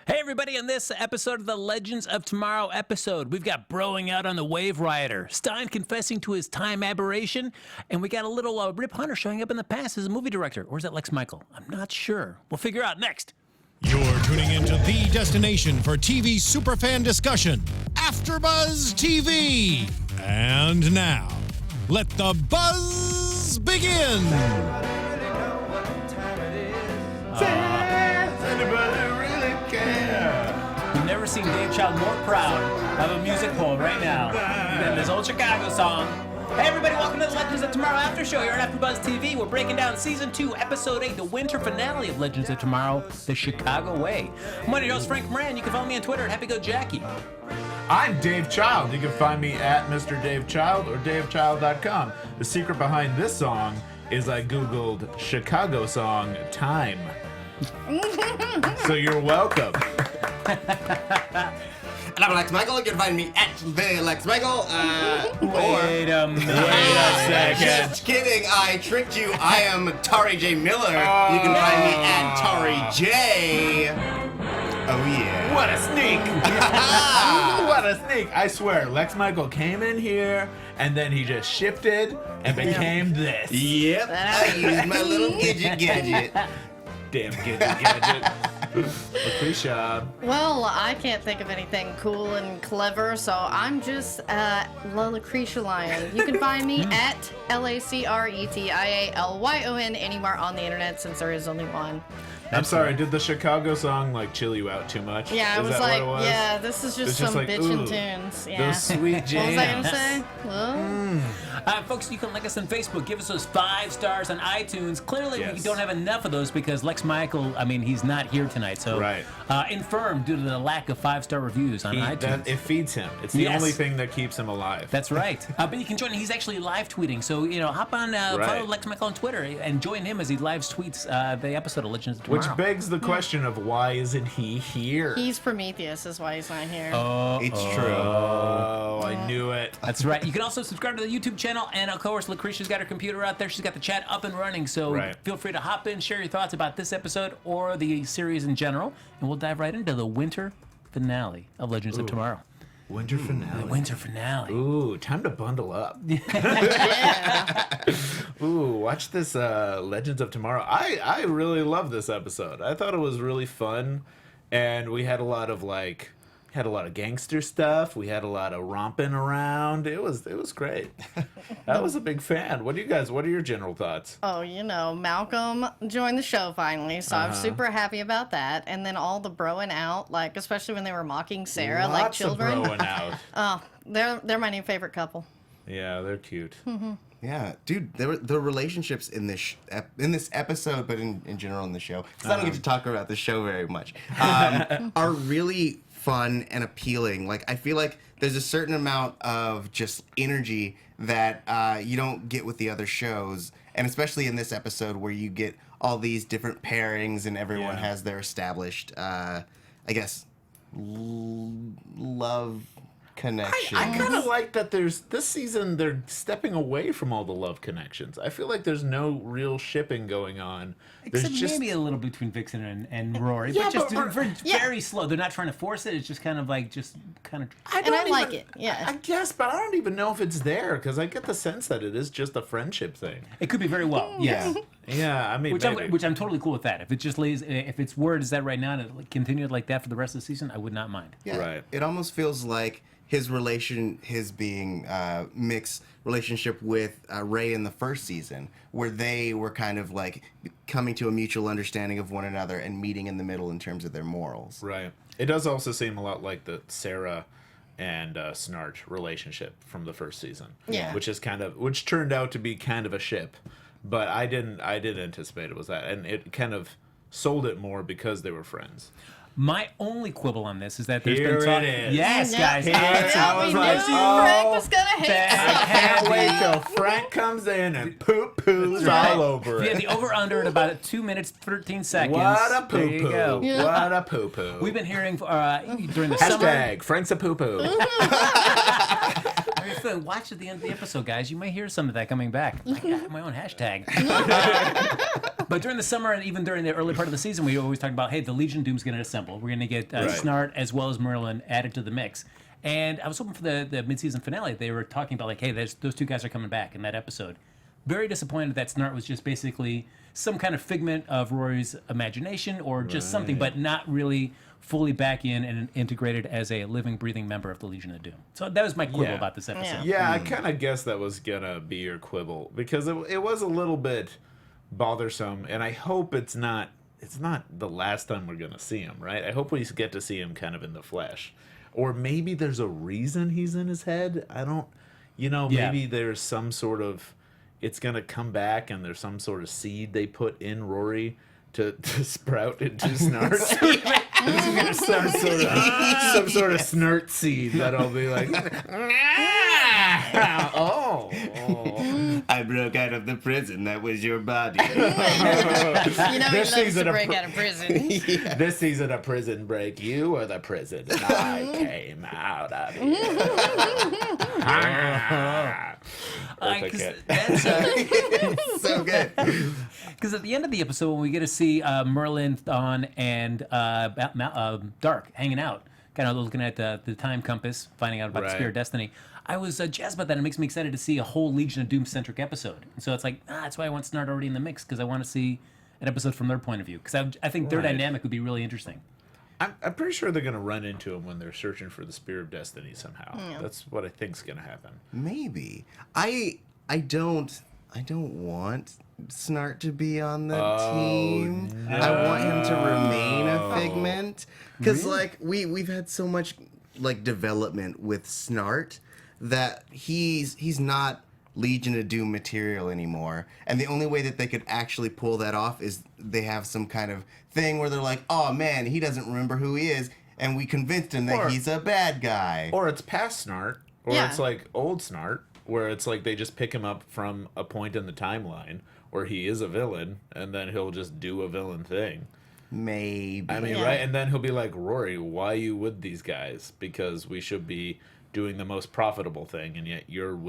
Hey everybody, on this episode of the Legends of Tomorrow episode, we've got Broing out on the Wave Rider, Stein confessing to his time aberration, and we got a little Rip Hunter showing up in the past as a movie director. Or is that Lex Michael? I'm not sure. We'll figure out next. You're tuning into the destination for TV superfan discussion, AfterBuzz TV. And now, let the buzz begin. We've never seen Dave Child more proud of a music hole right now than this old Chicago song. Hey everybody, welcome to the Legends of Tomorrow After Show here at AfterBuzz TV. We're breaking down Season 2, Episode 8, the winter finale of Legends of Tomorrow, The Chicago Way. I'm one of your hosts, Frank Moran. You can follow me on Twitter at HappyGoJackie. I'm Dave Child. You can find me at Mr. Dave Child or DaveChild.com. The secret behind this song is I Googled Chicago song time. So you're welcome. And I'm Lex Michael. You can find me at the Lex Michael. Wait a second. Just kidding. I tricked you. I am Tauri J. Miller. You can find me at Tauri J. Oh, yeah. What a sneak. What a sneak. I swear, Lex Michael came in here and then he just shifted and became this. Yep. I used my little gadget. Damn gadget. Lacretia. Well, I can't think of anything cool and clever, so I'm just Lacretia Lyon. You can find me at LACRETIALYON anywhere on the internet, since there is only one. I'm sorry, did the Chicago song like chill you out too much? Yeah, Is it was that like, what it was? yeah, this is just some like, bitchin' ooh, tunes. Yeah. Those sweet jams. What was I gonna say? Well, Folks, you can like us on Facebook. Give us those 5 stars on iTunes. Clearly, we Yes. don't have enough of those because Lex Michael, he's not here tonight. So, Right. infirm due to the lack of 5-star reviews on iTunes. It feeds him. It's the Yes. only thing that keeps him alive. That's right. But you can join him. He's actually live tweeting. So, hop on, follow Right. Lex Michael on Twitter and join him as he live tweets the episode of Legends of Tomorrow. Which begs the question of why isn't he here? he's Prometheus, is why he's not here. It's true. Oh, I knew it. That's right. You can also subscribe to the YouTube channel. And, of course, Lacretia's got her computer out there. She's got the chat up and running. So Right. feel free to hop in, share your thoughts about this episode or the series in general. And we'll dive right into the winter finale of Legends of Tomorrow. Winter finale. Winter finale. Ooh, time to bundle up. Ooh, watch this Legends of Tomorrow. I really love this episode. I thought it was really fun, and we had a lot of gangster stuff. We had a lot of romping around. It was great. I was a big fan. What are your general thoughts? Oh, Malcolm joined the show finally, so I'm super happy about that. And then all the broing out, like especially when they were mocking Sarah like Lots children. of broing out. Oh, they're my new favorite couple. Yeah, they're cute. Yeah, dude, the relationships in this episode, but in general in the show, because I don't get to talk about the show very much, are really fun and appealing. Like, I feel like there's a certain amount of just energy that you don't get with the other shows, and especially in this episode where you get all these different pairings and everyone has their established, I guess, love connections. I kind of like that this season they're stepping away from all the love connections. I feel like there's no real shipping going on. There's Except just maybe a little between Vixen and Rory, Yeah, but just but- very slow. They're not trying to force it. It's just kind of like I like it, yeah. I guess, but I don't even know if it's there because I get the sense that it is just a friendship thing. It could be very well. Yes. Yeah, I mean, Which I'm totally cool with that. If it just lays, if it's where it is that right now and it continued like that for the rest of the season, I would not mind. Yeah, Right. It almost feels like his being mixed relationship with Ray in the first season, where they were kind of like coming to a mutual understanding of one another and meeting in the middle in terms of their morals. Right. It does also seem a lot like the Sarah and Snarch relationship from the first season. Yeah. Which turned out to be kind of a ship, but I didn't anticipate it was that, and it kind of sold it more because they were friends. My only quibble on this is that there's Here been talk. it is. Yes, guys. I was like, Frank was gonna hate I can't wait till Frank comes in and poos all over We had it. the over-under at about 2 minutes, 13 seconds. What a There you go. poo-poo. Yeah. What a poo-poo. We've been hearing during the summer. Hashtag Frank's a poo-poo. feeling, watch at the end of the episode, guys. You may hear some of that coming back. I got my own hashtag. But during the summer and even during the early part of the season, we always talk about, hey, the Legion of Doom's going to assemble. We're going to get Snart as well as Merlin added to the mix. And I was hoping for the mid-season finale. They were talking about, like, hey, those two guys are coming back in that episode. Very disappointed that Snart was just basically some kind of figment of Rory's imagination or just something, but not really fully back in and integrated as a living, breathing member of the Legion of Doom. So that was my quibble about this episode. Yeah, I kind of guessed that was gonna be your quibble because it was a little bit bothersome, and I hope it's not the last time we're gonna see him, right? I hope we get to see him kind of in the flesh, or maybe there's a reason he's in his head. I don't, maybe there's some sort of, it's gonna come back, and there's some sort of seed they put in Rory to sprout into Snart. some sort of Snart seed that'll be like, oh. I broke out of the prison. That was your body. He loves to break out of prison. This season of Prison Break, you were the prison, and I came out of you. That's So good. because at the end of the episode, when we get to see Merlin, Thawne, and Dark hanging out, kind of looking at the time compass, finding out about the Spear of Destiny, I was jazzed about that. It makes me excited to see a whole Legion of Doom-centric episode. And so it's like, that's why I want Snart already in the mix, because I want to see an episode from their point of view. Because I think their dynamic would be really interesting. I'm pretty sure they're going to run into him when they're searching for the Spear of Destiny somehow. Yeah. That's what I think's going to happen. Maybe. I don't want Snart to be on the team. No. I want him to remain a figment. Because we've had so much development with Snart that he's not Legion of Doom material anymore. And the only way that they could actually pull that off is they have some kind of thing where they're like, oh man, he doesn't remember who he is, and we convinced him that he's a bad guy. Or it's past Snart, or it's like old Snart, where it's like they just pick him up from a point in the timeline where he is a villain, and then he'll just do a villain thing. Maybe. I mean, right? And then he'll be like, Rory, why are you with these guys? Because we should be doing the most profitable thing, and yet you're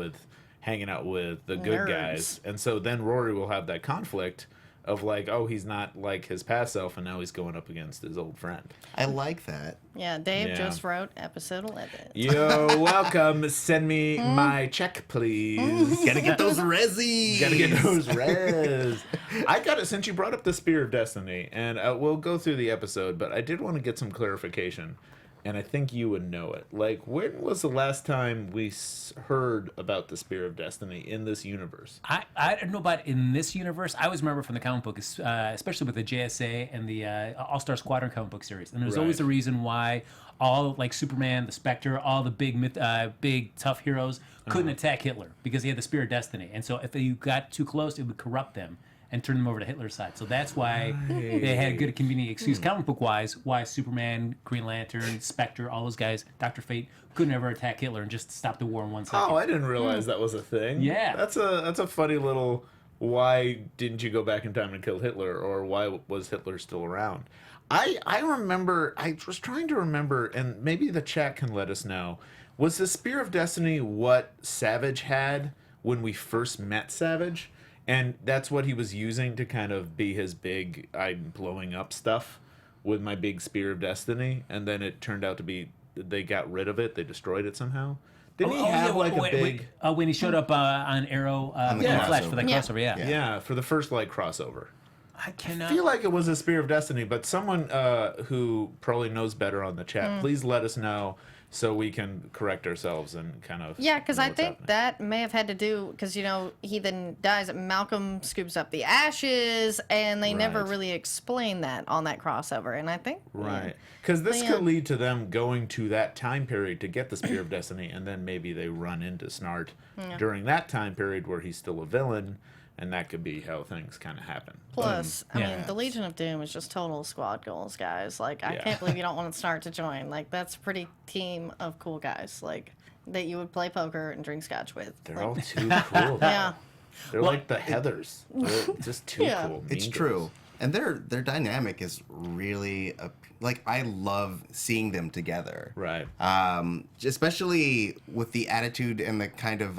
hanging out with the good guys. And so then Rory will have that conflict of like, oh, he's not like his past self, and now he's going up against his old friend. I like that. Yeah, Dave just wrote episode 11. You're welcome. Send me my check, please. Gotta get those resis. Gotta get those res. I got it since you brought up the Spear of Destiny, and we'll go through the episode, but I did want to get some clarification, and I think you would know it. Like, when was the last time we heard about the Spear of Destiny in this universe? I don't know about in this universe. I always remember from the comic book, especially with the JSA and the All-Star Squadron comic book series. And there's always a reason why all, like Superman, the Spectre, all the big tough heroes couldn't attack Hitler because he had the Spear of Destiny. And so if you got too close, it would corrupt them and turn them over to Hitler's side. So that's why they had a good convenient excuse, comic book-wise, why Superman, Green Lantern, Spectre, all those guys, Dr. Fate, couldn't ever attack Hitler and just stop the war in 1 second. Oh, I didn't realize that was a thing. Yeah. That's a funny little, why didn't you go back in time and kill Hitler, or why was Hitler still around? I remember, I was trying to remember, and maybe the chat can let us know, was the Spear of Destiny what Savage had when we first met Savage? And that's what he was using to kind of be his big, I'm blowing up stuff with my big Spear of Destiny. And then it turned out to be, they got rid of it. They destroyed it somehow. Didn't he have a big... when he showed up on Arrow in Flash for that crossover, Yeah, for the first, crossover. I cannot... I feel like it was a Spear of Destiny, but someone who probably knows better on the chat, please let us know so we can correct ourselves and kind of... Yeah, because I think that may have had to do... Because, he then dies. Malcolm scoops up the ashes, and they never really explain that on that crossover. And I think... Right. Because this could lead to them going to that time period to get the Spear of Destiny, and then maybe they run into Snart during that time period where he's still a villain, and that could be how things kind of happen. Plus, I mean, the Legion of Doom is just total squad goals, guys. I can't believe you don't want Snart to join. That's a pretty team of cool guys, that you would play poker and drink scotch with. They're all too cool. Yeah. They're like the Heathers. They're just too cool. It's true. And their dynamic is really like I love seeing them together. Right. Especially with the attitude and the kind of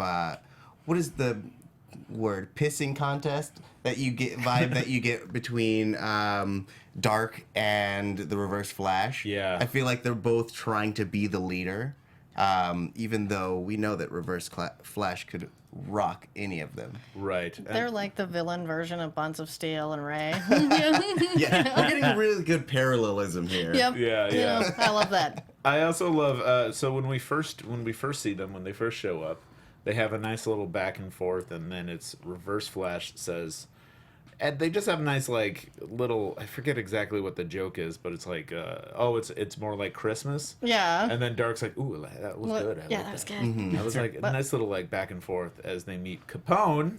what is the word, pissing contest that you get that you get between Dark and the Reverse Flash. Yeah. I feel like they're both trying to be the leader, even though we know that Reverse Flash could rock any of them. Right. They're like the villain version of Buns of Steel and Ray. Yeah, we're getting really good parallelism here. Yep. Yeah, You yeah. know, I love that. I also love so when we first see them, when they first show up, they have a nice little back and forth, and then it's Reverse Flash says, and they just have a nice like little, I forget exactly what the joke is, but it's like it's more like Christmas. Yeah. And then Dark's like, ooh, that was good. I Yeah, like that was good. Mm-hmm. That was like a nice little like back and forth as they meet Capone.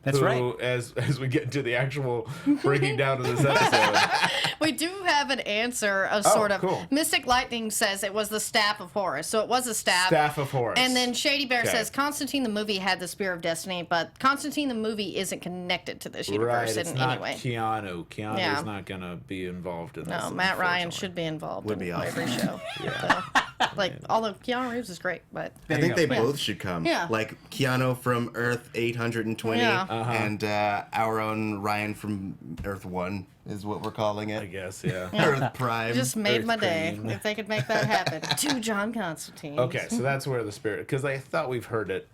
That's who, right. As we get into the actual breaking down of this episode. We do have an answer of sort of. cool. Mystic Lightning says it was the staff of Horus, so it was a staff. Staff of Horus. And then Shady Bear Okay. says Constantine the movie had the Spear of Destiny, but Constantine the movie isn't connected to this Right, universe it's in not any way. Keanu. Keanu's Yeah. not gonna be involved in this. No, Matt Ryan unfortunately. should be involved Would in be awesome. every show. Yeah. Like, although Keanu Reeves is great, but I think they There you go. both should come. Yeah. Like Keanu from Earth 820 Yeah. and our own Ryan from Earth 1 is what we're calling I it. guess, yeah. Earth Prime. just made Earth my day Cream. if they could make that happen. To John Constantine. Okay, so that's where the spirit, because I thought we've heard it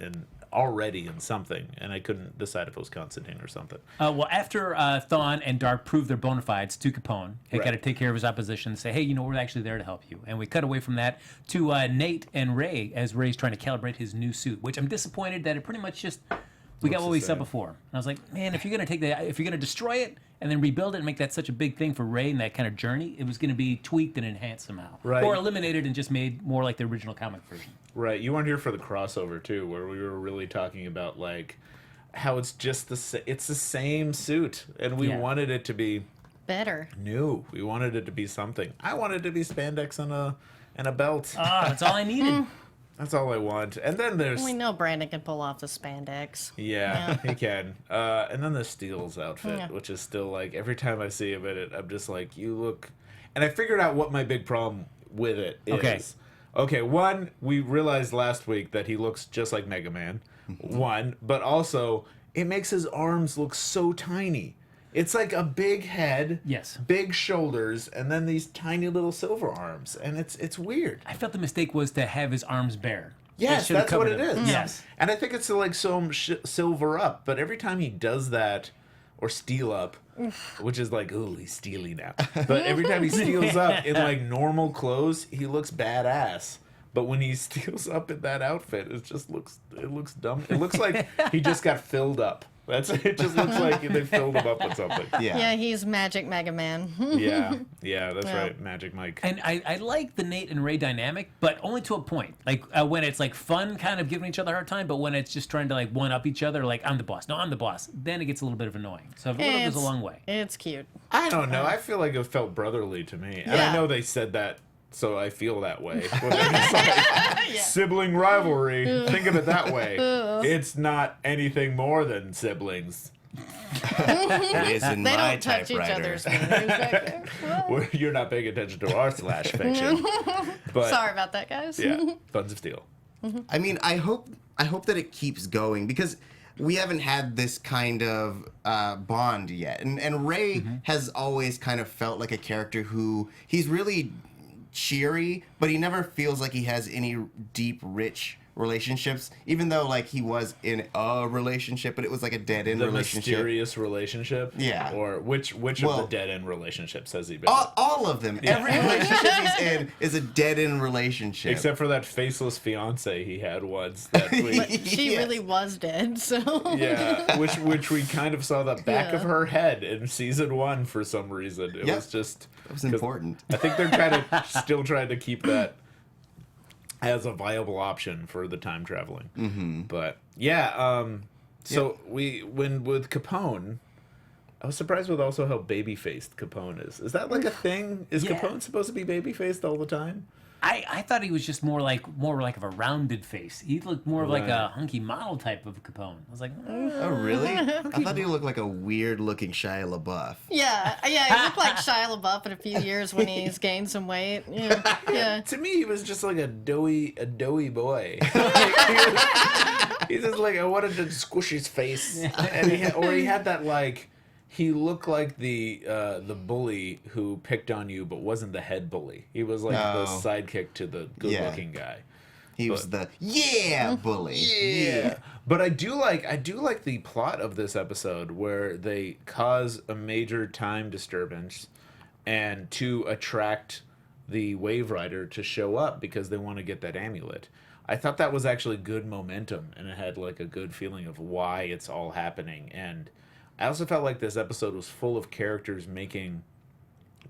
already in something, and I couldn't decide if it was Constantine or something. Well, after Thawne and Dark prove their bona fides to Capone, he Right. got to take care of his opposition and say, hey, we're actually there to help you. And we cut away from that to Nate and Ray as Ray's trying to calibrate his new suit, which I'm disappointed that it pretty much just, we got Looks what the we said same. before. And I was like, man, if you're going to destroy it and then rebuild it and make that such a big thing for Ray and that kind of journey, it was going to be tweaked and enhanced somehow. Right. Or eliminated and just made more like the original comic version. Right, you weren't here for the crossover, too, where we were really talking about, like, how it's just it's the same suit, and we Yeah. wanted it to be Better. new. We wanted it to be something. I wanted it to be spandex and a belt. That's all I needed. That's all I want. And then there's... We know Brandon can pull off the spandex. Yeah, he can. And then the Steele's outfit, Yeah. which is still like every time I see him in it, I'm just like, you look. And I figured out what my big problem with it is. Okay. Okay, one, we realized last week that he looks just like Mega Man. One, but also it makes his arms look so tiny. It's like a big head, Yes. big shoulders, and then these tiny little silver arms, and it's weird. I felt the mistake was to have his arms bare. Yes, It should've that's what covered it him. is. Yes. And I think it's to like sew him silver up, but every time he does that, or steel up, which is like, ooh, he's steely now. But every time he steels up in like normal clothes, he looks badass. But when he steels up in that outfit, it looks dumb. It looks like he just got filled up. It just looks like they filled him up with something. Yeah, he's Magic Mega Man. Yeah, that's Yeah. right, Magic Mike. And I like the Nate and Ray dynamic, but only to a point. Like when it's like fun, kind of giving each other a hard time, but when it's just trying to like one up each other, like I'm the boss. No, I'm the boss. Then it gets a little bit of annoying. So a little goes a long way. It's cute. I don't know. I feel like it felt brotherly to me. And I Yeah. know they said that, so I feel that way. When it's like sibling rivalry. Think of it that way. It's not anything more than siblings. It is in They my don't touch each typewriter. other's fingers back there. Where you're not paying attention to our slash fiction. But Sorry about that, guys. yeah, Buns of Steel. I mean, I hope that it keeps going because we haven't had this kind of bond yet, and Ray has always kind of felt like a character who he's really cheery, but he never feels like he has any deep, rich relationships, even though like he was in a relationship, but it was like a dead-end The relationship. mysterious relationship. Yeah. Or which of Well- the dead end relationships has he been? All of them. Every relationship he's in is a dead-end relationship. Except for that faceless fiance he had once. That we, But she Yes. really was dead, so. yeah, which we kind of saw the back Yeah. of her head in season 1 for some reason. It Yep. was just That was 'cause important. I think they're kind of still trying to keep that as a viable option for the time traveling. Mm-hmm. But yeah, so when with Capone, I was surprised with also how baby faced Capone is. Is that like a thing? Is Yeah. Capone supposed to be baby faced all the time? I thought he was just more like of a rounded face. He looked more of like Right. a hunky model type of Capone. I was like, Oh, really? I thought he looked like a weird-looking Shia LaBeouf. Yeah, he looked like Shia LaBeouf in a few years when he's gained some weight. Yeah. To me, he was just like a doughy boy. He's just like, I wanted to squish his face, and he had that like. He looked like the bully who picked on you, but wasn't the head bully. He was like the sidekick to the good-looking guy. He was the bully. Yeah. But I do like the plot of this episode where they cause a major time disturbance and to attract the Wave Rider to show up because they want to get that amulet. I thought that was actually good momentum, and it had like a good feeling of why it's all happening. And I also felt like this episode was full of characters making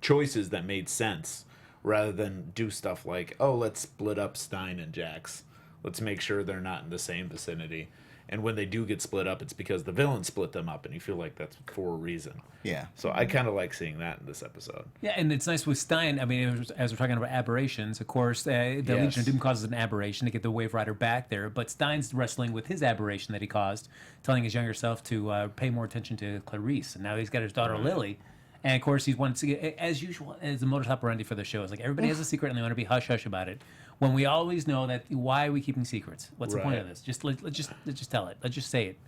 choices that made sense rather than do stuff like, oh, let's split up Stein and Jax. Let's make sure they're not in the same vicinity. And when they do get split up, it's because the villains split them up, and you feel like that's for a reason. Yeah. So I kind of like seeing that in this episode. yeah, and it's nice with Stein. I mean, as we're talking about aberrations, of course, the Legion of Doom causes an aberration to get the Wave Rider back there, but Stein's wrestling with his aberration that he caused, telling his younger self to pay more attention to Clarice, and now he's got his daughter Lily. And of course, he's once again, as usual, as the modus operandi for the show is like everybody has a secret and they want to be hush hush about it. When we always know that, why are we keeping secrets? What's the point of this? Let's just tell it. Let's just say it.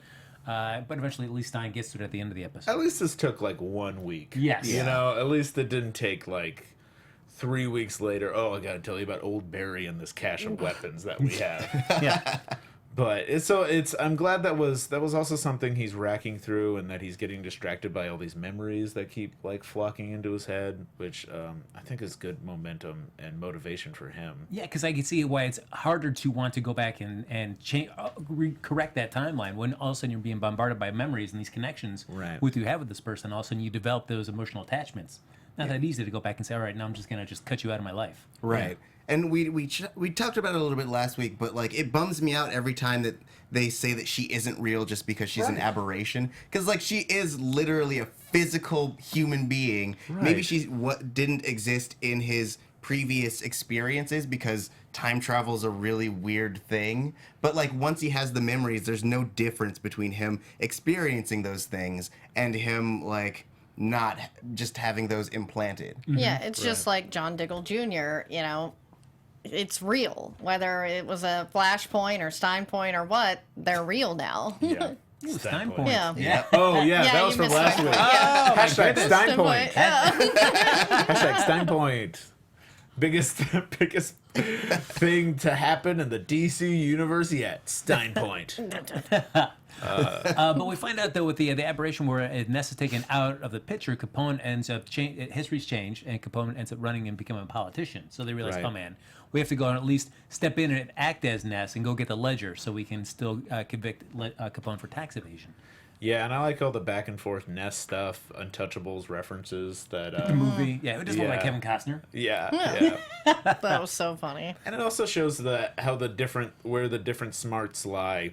But eventually, at least Stein gets to it at the end of the episode. At least this took like 1 week. Yes. You know, at least it didn't take like 3 weeks later. Oh, I got to tell you about Old Barry and this cache of weapons that we have. Yeah. But it's I'm glad that was also something he's racking through, and that he's getting distracted by all these memories that keep like flocking into his head, which I think is good momentum and motivation for him. Yeah, because I can see why it's harder to want to go back and correct that timeline when all of a sudden you're being bombarded by memories and these connections with you have with this person. All of a sudden you develop those emotional attachments. Not that easy to go back and say, all right, now I'm just going to just cut you out of my life. Right. And we talked about it a little bit last week, but like it bums me out every time that they say that she isn't real just because she's an aberration. Because like she is literally a physical human being. Right. Maybe she didn't exist in his previous experiences because time travel is a really weird thing. But like once he has the memories, there's no difference between him experiencing those things and him like not just having those implanted. Yeah, it's just like John Diggle Jr., you know, it's real. Whether it was a Flashpoint or Stein Point or what, they're real now. Yeah. Ooh, Stein Point. Yeah. Oh yeah, Yeah, that you was from missed last my week. point. Yeah. Hashtag Stein Point. Yeah. Hashtag Stein Point. Biggest thing to happen in the DC universe yet. Stein Point. But we find out, though, with the aberration where Ness is taken out of the picture, Capone ends up, history's changed, and Capone ends up running and becoming a politician. So they realize, Right. oh man, we have to go and at least step in and act as Ness and go get the ledger so we can still convict Capone for tax evasion. Yeah, and I like all the back and forth Ness stuff, Untouchables references that. The movie, yeah, it does look like Yeah. Kevin Costner. Yeah. That was so funny. And it also shows where the different smarts lie.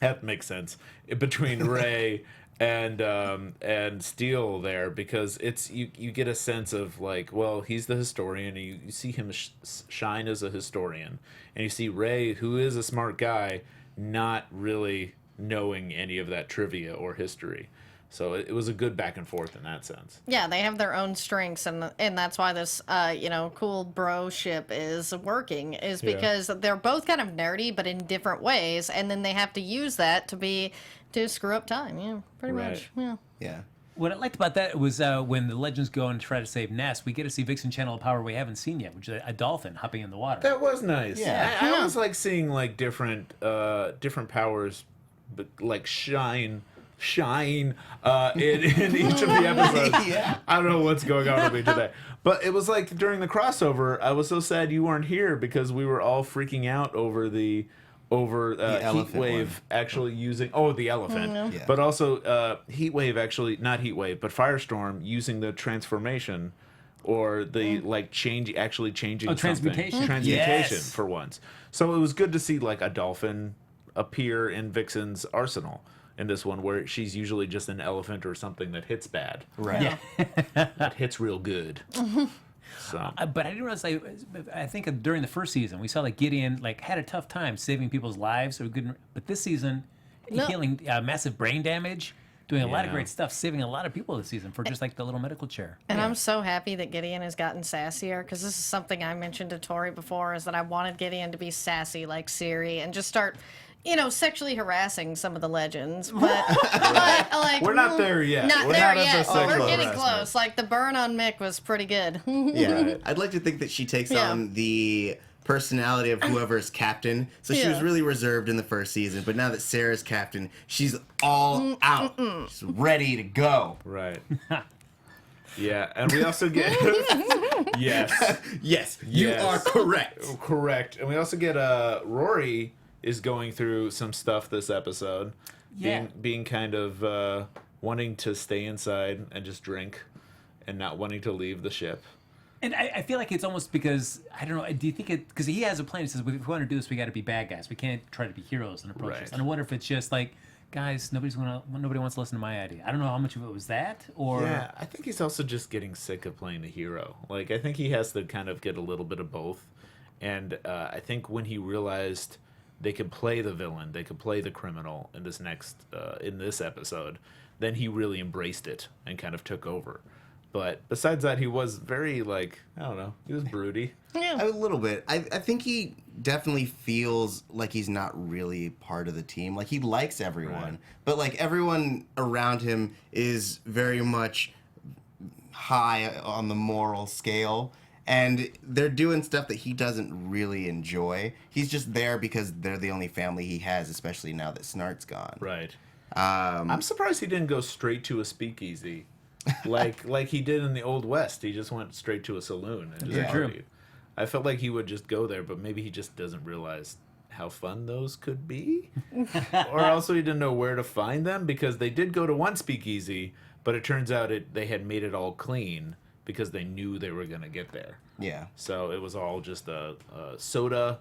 That makes sense between Ray and Steele there, because it's you get a sense of like, well, he's the historian, and you see him shine as a historian, and you see Ray, who is a smart guy, not really knowing any of that trivia or history. So it was a good back and forth in that sense. Yeah, they have their own strengths, and that's why this cool bro ship is working, is because they're both kind of nerdy, but in different ways, and then they have to use that to screw up time. Yeah, pretty much. Yeah. Yeah. What I liked about that was when the Legends go and try to save Ness, we get to see Vixen channel a power we haven't seen yet, which is a dolphin hopping in the water. That was nice. Yeah. I always like seeing like different powers, but like shine in each of the episodes. Yeah. I don't know what's going on with me today. But it was like during the crossover, I was so sad you weren't here because we were all freaking out over the elephant Heatwave one. actually using the elephant. Yeah. But also Heatwave actually, not Heatwave, but Firestorm using the transformation or the changing something. transmutation. Transmutation Yes. for once. So it was good to see like a dolphin appear in Vixen's arsenal in this one, where she's usually just an elephant or something that hits bad. Right. Yeah. That hits real good. So, But I didn't realize. I think during the first season, we saw like Gideon had a tough time saving people's lives. But this season, healing massive brain damage, doing a lot of Yeah. great stuff, saving a lot of people this season for just like the little medical chair. And I'm so happy that Gideon has gotten sassier, because this is something I mentioned to Tori before, is that I wanted Gideon to be sassy like Siri and just start, sexually harassing some of the legends. But like, we're not there yet. Not We're there not at yet. the But we're sexual getting harassment. close. Like the burn on Mick was pretty good. Yeah, I'd like to think that she takes Yeah. on the personality of whoever's captain. So she was Yeah. really reserved in the first season, but now that Sarah's captain, she's all out. She's ready to go. Right. Yeah, and we also get yes, Yes, you Yes. are correct. correct, and we also get Rory is going through some stuff this episode, Yeah. being kind of wanting to stay inside and just drink, and not wanting to leave the ship. And I feel like it's almost because, I don't know, do you think because he has a plan, he says, if we want to do this, we got to be bad guys. We can't try to be heroes and approach Right. this. And I wonder if it's just like, guys, nobody wants to listen to my idea. I don't know how much of it was that, or... Yeah, I think he's also just getting sick of playing the hero. Like, I think he has to kind of get a little bit of both. And I think when he realized they could play the villain, they could play the criminal in this episode, then he really embraced it and kind of took over. But besides that, he was very, I don't know, he was broody. A little bit. I think he definitely feels like he's not really part of the team. Like, he likes everyone, Right. but everyone around him is very much high on the moral scale, and they're doing stuff that he doesn't really enjoy. He's just there because they're the only family he has, especially now that Snart's gone. Right. I'm surprised he didn't go straight to a speakeasy. like he did in the Old West. He just went straight to a saloon and just Yeah. partied. I felt like he would just go there, but maybe he just doesn't realize how fun those could be. Or also he didn't know where to find them, because they did go to one speakeasy, but it turns out they had made it all clean because they knew they were going to get there. Yeah. So it was all just a soda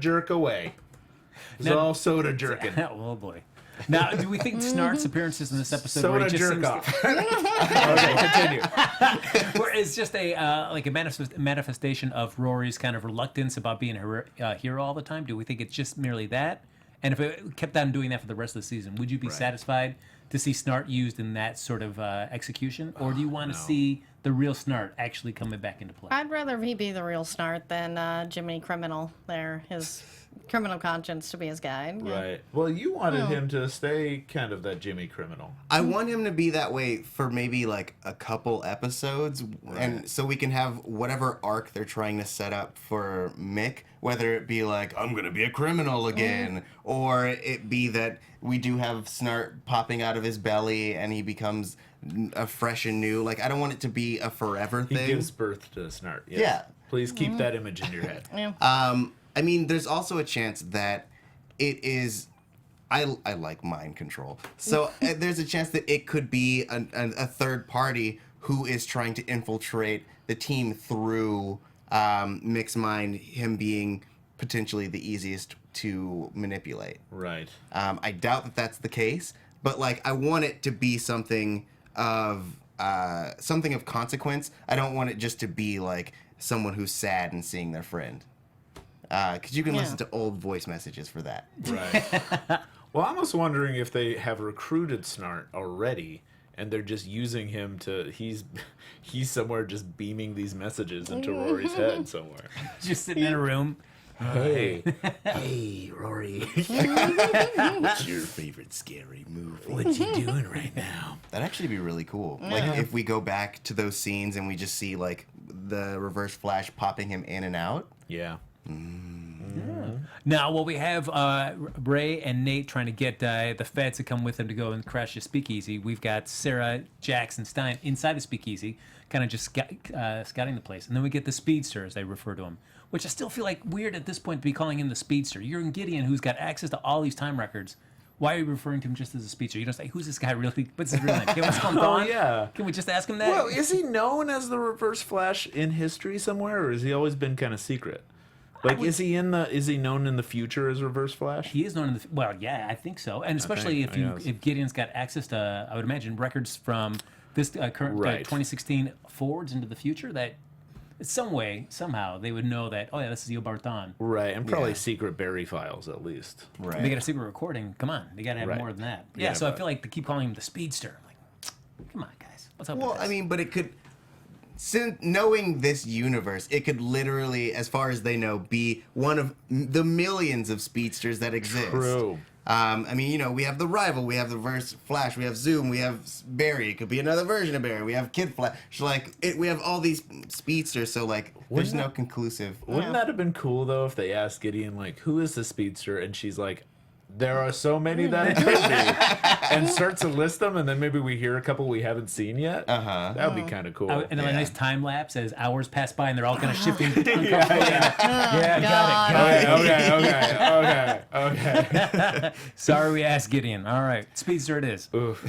jerk away. It was Now- all soda jerking. Oh, boy. Now, do we think Snart's appearances in this episode where Soda he just jerk seems off. Okay, continue. where it's just a manifestation of Rory's kind of reluctance about being a hero all the time? Do we think it's just merely that? And if it kept on doing that for the rest of the season, would you be satisfied to see Snart used in that sort of execution? Or do you want to see the real Snart actually coming back into play? I'd rather he be the real Snart than Jiminy Criminal there, his criminal conscience to be his guide. Yeah. Right. Well, you wanted him to stay kind of that Jimmy criminal. I want him to be that way for maybe a couple episodes, and so we can have whatever arc they're trying to set up for Mick, whether it be I'm gonna be a criminal again, or it be that we do have Snart popping out of his belly and he becomes a fresh and new. I don't want it to be a forever He thing. gives birth to Snart. Yes. Yeah. Please keep that image in your head. I mean, there's also a chance that it is. I like mind control, so there's a chance that it could be a third party who is trying to infiltrate the team through Mick's mind, him being potentially the easiest to manipulate. Right. I doubt that that's the case, but I want it to be something of consequence. I don't want it just to be someone who's sad and seeing their friend. Because you can listen to old voice messages for that. Right. Well, I'm also wondering if they have recruited Snart already, and they're just using him to. He's somewhere just beaming these messages into Rory's head somewhere. Just sitting in a room. Hey, hey, Rory. What's your favorite scary movie? What you doing right now? That'd actually be really cool. If we go back to those scenes and we just see the reverse flash popping him in and out. Yeah. Now, while we have Ray and Nate trying to get the feds to come with them to go and crash the speakeasy, we've got Sarah, Jax, and Stein inside the speakeasy, kind of just scouting the place. And then we get the speedster, as they refer to him, which I still feel weird at this point to be calling him the speedster. You're in Gideon, who's got access to all these time records. Why are you referring to him just as a speedster? You don't say, who's this guy really? What's his real name? Can we just call him Dawn? Yeah. Can we just ask him that? Well, is he known as the Reverse Flash in history somewhere, or has he always been kind of secret? Is he known in the future as Reverse Flash? He is known in the yeah, I think so, and especially if Gideon's got access to, I would imagine, records from this current Right. 2016 forwards into the future. That some way, somehow, they would know that, oh yeah, this is Eobard Thawne. Right, and probably Yeah. secret Barry files at least. Right. They got a secret recording. Come on, they got to have Right. more than that. Yeah, Yeah, so I but- feel like they keep calling him the Speedster. I'm like, come on, guys, what's up Well, with this? I mean, but it could, since knowing this universe, it could literally, as far as they know, be one of the millions of speedsters that exist. True. I mean, you know, we have the Rival, we have the Verse Flash, we have Zoom, we have Barry. It could be another version of Barry. We have Kid Flash. We have all these speedsters. So like, there's Wouldn't no that- conclusive. Wouldn't that have been cool though if they asked Gideon like, "Who is the speedster?" and she's like, "There are so many that it could be," and starts to list them, and then maybe we hear a couple we haven't seen yet. That would be kind of cool. And then a Yeah. nice time lapse as hours pass by and they're all kind of shifting. yeah, God. okay. Sorry we asked Gideon. All right, Speedster it is. Oof.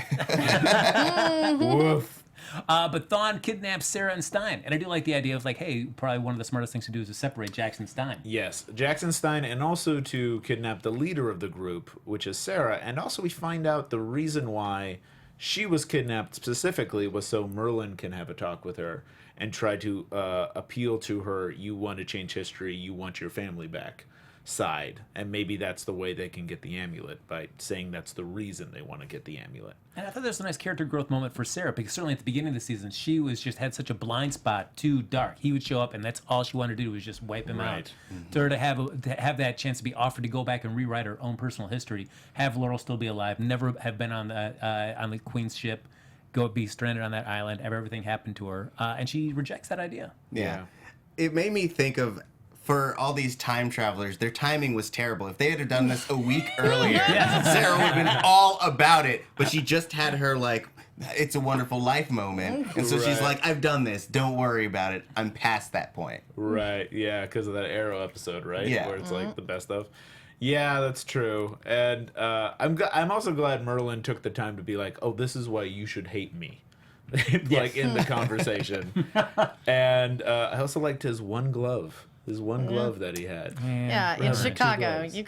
Woof. But Thawne kidnaps Sarah and Stein. And I do like the idea of like, hey, probably one of the smartest things to do is to separate Jackson and Stein. Yes, Jackson Stein, and also to kidnap the leader of the group, which is Sarah. And also we find out the reason why she was kidnapped specifically was so Merlin can have a talk with her and try to appeal to her, you want to change history, you want your family back side. And maybe that's the way they can get the amulet, by saying that's the reason they want to get the amulet. And I thought there was a nice character growth moment for Sarah, because certainly at the beginning of the season, she was just had such a blind spot to Dark. He would show up, and that's all she wanted to do was just wipe him Right. out. To her to have that chance to be offered to go back and rewrite her own personal history, have Laurel still be alive, never have been on the Queen's ship, go be stranded on that island, have everything happen to her, and she rejects that idea. Yeah. It made me think of, for all these time travelers, their timing was terrible. If they had done this a week earlier, Sarah would have been all about it. But she just had her, like, it's a wonderful life moment. And so she's Right. like, I've done this. Don't worry about it. I'm past that point. Right, yeah, because of that Arrow episode, right? Yeah. Where it's like the best of. Yeah, that's true. And I'm also glad Merlin took the time to be like, oh, this is why you should hate me. Like in the conversation. And I also liked his one glove. His one glove that he had. Yeah, in Rather than two Chicago, gloves. you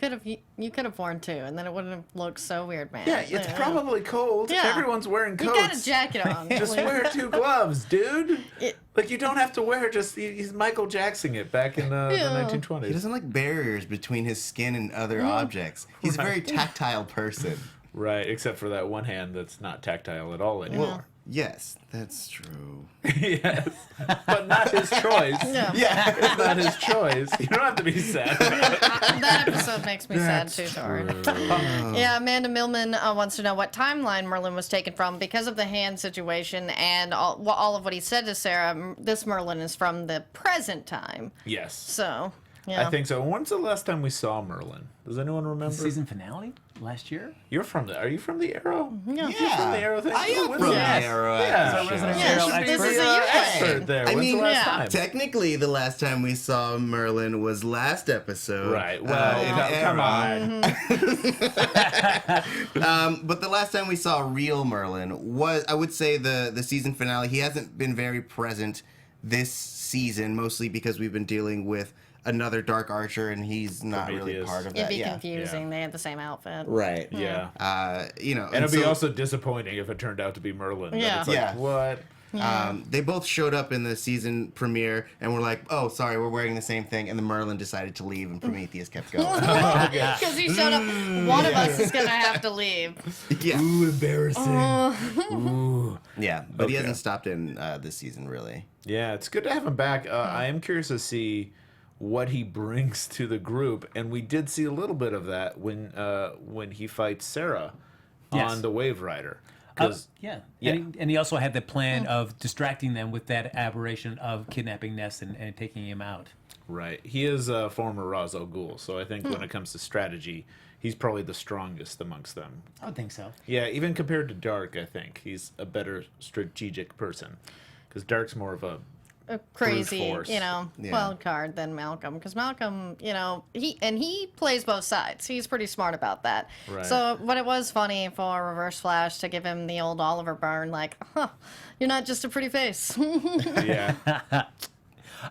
could have worn two, and then it wouldn't have looked so weird, man. Yeah, it's probably cold. Yeah. Everyone's wearing You coats. got a jacket on. Just Like, wear two gloves, dude. It- Like, you don't have to wear just... He's Michael Jackson it back in the He 1920s. doesn't like barriers between his skin and other objects. He's a very tactile person. Right, except for that one hand that's not tactile at all anymore. Yes, that's true. Yes, but not his choice. Yeah. It's not his choice. You don't have to be sad about it. That episode makes me sad too, Tori. Yeah, Amanda Millman wants to know what timeline Merlin was taken from because of the hand situation and all of what he said to Sarah. This Merlin is from the present time. Yes, So, yeah. I think so. When's the last time we saw Merlin? Does anyone remember? Season finale last year? Are you from the Arrow? Yeah. You're from the Arrow thing? I am When's from the the last- Arrow. Yeah. Show. resident Yeah, Arrow this expert. is a you expert there. I When's mean, the last yeah. time? Technically, the last time we saw Merlin was last episode. Right. Well, in come Arrow. on. But the last time we saw real Merlin was, I would say, the season finale. He hasn't been very present this season, mostly because we've been dealing with another Dark Archer, and he's not really Prometheus. part of It'd that. be Yeah. confusing. They had the same outfit. Right. Yeah. You know, And it'd be so, also disappointing if it turned out to be Merlin. Then Yeah. It's like, Yeah. what? They both showed up in the season premiere and were like, "Oh, sorry, we're wearing the same thing." And the Merlin decided to leave, and Prometheus kept going. Because he showed up. One of us is going to have to leave. Yeah, Ooh, embarrassing. Ooh. yeah, but he Okay. hasn't stopped in this season really. Yeah, it's good to have him back. I am curious to see what he brings to the group, and we did see a little bit of that when he fights Sarah Yes. on the Wave Rider. 'Cause- Yeah. Yeah. And he also had the plan of distracting them with that aberration of kidnapping Ness and taking him out. right, he is a former Ra's al Ghul, so I think when it comes to strategy, he's probably the strongest amongst them. I would think so. Yeah, even compared to Dark, I think he's a better strategic person, because Dark's more of a Crazy, force. Yeah. wild card than Malcolm, because Malcolm, he plays both sides. He's pretty smart about that. Right. So, but it was funny for Reverse Flash to give him the old Oliver Byrne, like, you're not just a pretty face. yeah.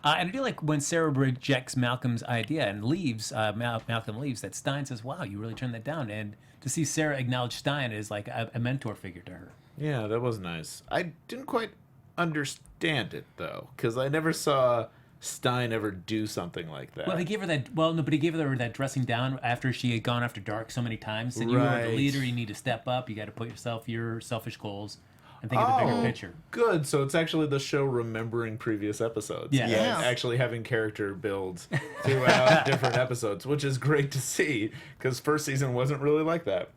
And I do like when Sarah rejects Malcolm's idea and leaves, Malcolm leaves, that Stein says, wow, you really turned that down. And to see Sarah acknowledge Stein as like a mentor figure to her. Yeah, that was nice. I didn't quite understand it though, because I never saw Stein ever do something like that. Well, he gave her that. Well, no, but he gave her that dressing down after she had gone after dark so many times. Said you are the Right. leader. You need to step up. You got to put yourself your selfish goals and think of the bigger picture. Good. So it's actually the show remembering previous episodes. Yeah. And Yeah. actually having character builds throughout different episodes, which is great to see because first season wasn't really like that.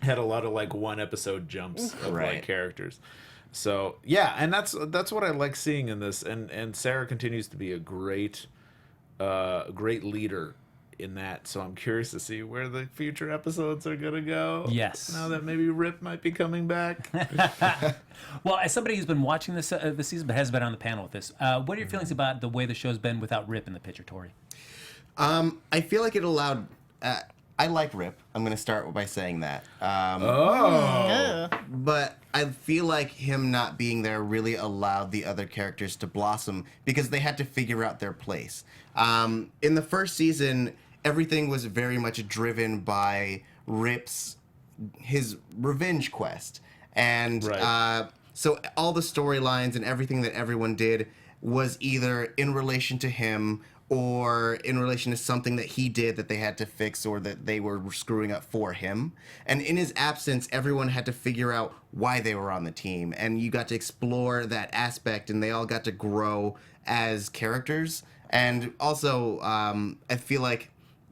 Had a lot of like one episode jumps of Right. like characters. So yeah, and that's what I like seeing in this, and Sarah continues to be a great leader in that. So I'm curious to see where the future episodes are gonna go. Yes. Now that maybe Rip might be coming back. Well, as somebody who's been watching this season but hasn't been on the panel with this, what are your feelings about the way the show's been without Rip in the picture, Tori? I feel like it allowed. I like Rip. I'm going to start by saying that. But I feel like him not being there really allowed the other characters to blossom because they had to figure out their place. In the first season, everything was very much driven by his revenge quest. And Right. so all the storylines and everything that everyone did was either in relation to him or in relation to something that he did that they had to fix or that they were screwing up for him. And in his absence, everyone had to figure out why they were on the team. And you got to explore that aspect, and they all got to grow as characters. And also, I feel like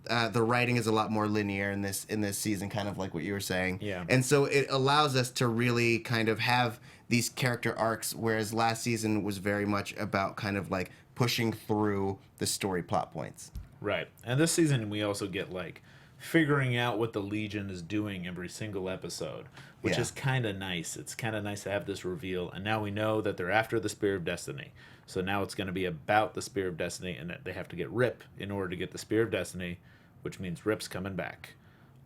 the writing is a lot more linear in this season, kind of like what you were saying. Yeah. And so it allows us to really kind of have these character arcs, whereas last season was very much about kind of like pushing through the story plot points. Right. And this season we also get like figuring out what the Legion is doing every single episode, which Yeah. is kind of nice. It's kind of nice to have this reveal. And now we know that they're after the Spear of Destiny. So now it's going to be about the Spear of Destiny, and that they have to get Rip in order to get the Spear of Destiny, which means Rip's coming back.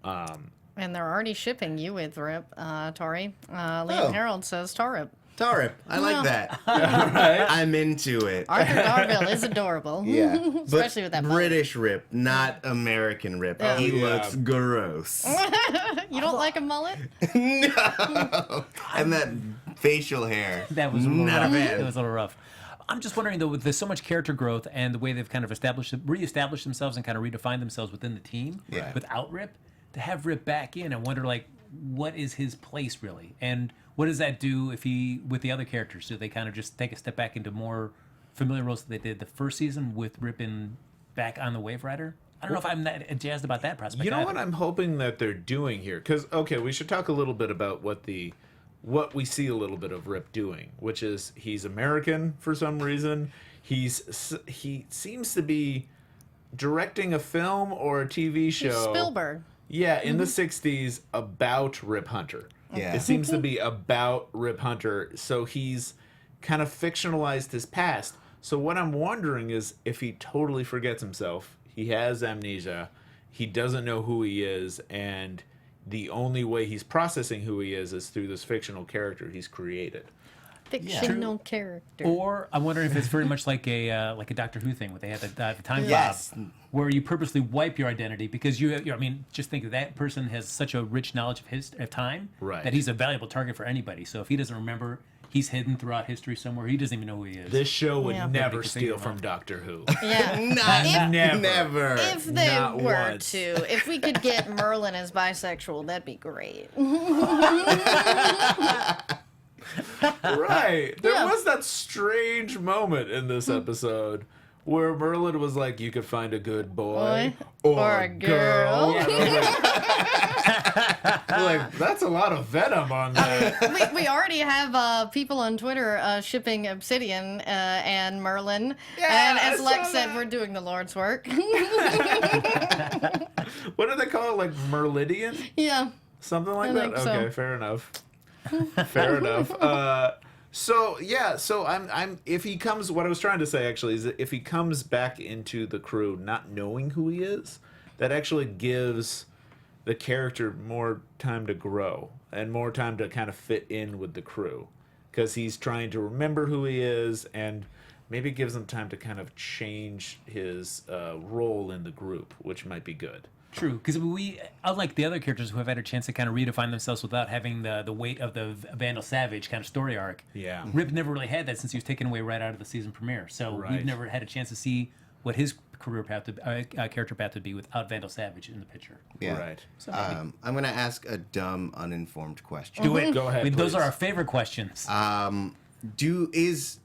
And they're already shipping you with Rip, Tori. Liam Harold says Torip. Tauri, I like that. Right? I'm into it. Arthur Darville is adorable. Yeah, Especially with that mullet. British Rip, not American Rip. Yeah. He Yeah. looks gross. You don't like a mullet? No, and that facial hair. That was a little not rough. a It fan. was a little rough. I'm just wondering, though, with there's so much character growth and the way they've kind of reestablished themselves and kind of redefined themselves within the team Yeah. without Rip, to have Rip back in, I wonder, like, what is his place really? And what does that do if with the other characters? Do they kind of just take a step back into more familiar roles that they did the first season with Rip back on the Wave Rider? I don't know if I'm that jazzed about that prospect. You know either. what I'm hoping that they're doing here? Because, okay, we should talk a little bit about what we see a little bit of Rip doing, which is he's American for some reason. He seems to be directing a film or a TV show. Spielberg. Yeah, in the 60s about Rip Hunter. Yeah. It seems to be about Rip Hunter, so he's kind of fictionalized his past. So what I'm wondering is if he totally forgets himself, he has amnesia, he doesn't know who he is, and the only way he's processing who he is through this fictional character he's created. Fictional character. Or I'm wondering if it's very much like a Doctor Who thing, where they had the time Yes. fob, where you purposely wipe your identity because you I mean, just think that person has such a rich knowledge of time Right. that he's a valuable target for anybody. So if he doesn't remember, he's hidden throughout history somewhere. He doesn't even know who he is. This show would Yeah. never Nobody can figure steal him from out. Doctor Who. Yeah. Never. If they Not were once. to, if we could get Merlin as bisexual, that'd be great. Right. There Yeah. was that strange moment in this episode where Merlin was like, you could find a good boy or a girl. And I was like, that's a lot of venom on that. We already have people on Twitter shipping Obsidian and Merlin. Yeah, and as I Lex saw said, that. we're doing the Lord's work. What do they call it? Like Merlidian? Yeah. Something like I that? think so. Okay, fair enough. Fair enough. So I'm if he comes, what I was trying to say actually is that if he comes back into the crew not knowing who he is, that actually gives the character more time to grow and more time to kind of fit in with the crew, because he's trying to remember who he is, and maybe gives him time to kind of change his role in the group, which might be good. True, because we, unlike the other characters who have had a chance to kind of redefine themselves without having the weight of the Vandal Savage kind of story arc. Yeah. Rip never really had that since he was taken away right out of the season premiere. So we've never had a chance to see what his career path, character path would be without Vandal Savage in the picture. Yeah. Right. So I'm going to ask a dumb, uninformed question. do it. Go ahead, I mean, those please. are our favorite questions. Is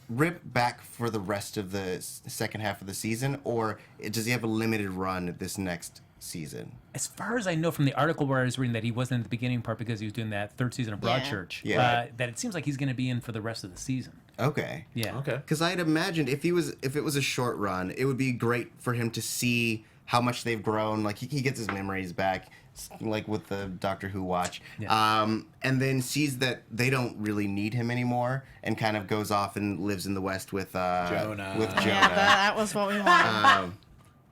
Rip back for the rest of the second half of the season, or does he have a limited run this next season? As far as I know from the article where I was reading that he wasn't in the beginning part because he was doing that third season of Broadchurch, Yeah. that it seems like he's going to be in for the rest of the season. Okay. Yeah. Okay. Because I had imagined if it was a short run, it would be great for him to see how much they've grown. Like he gets his memories back, like with the Doctor Who watch, and then sees that they don't really need him anymore, and kind of goes off and lives in the West with Jonah. With Jonah. Yeah, that was what we wanted.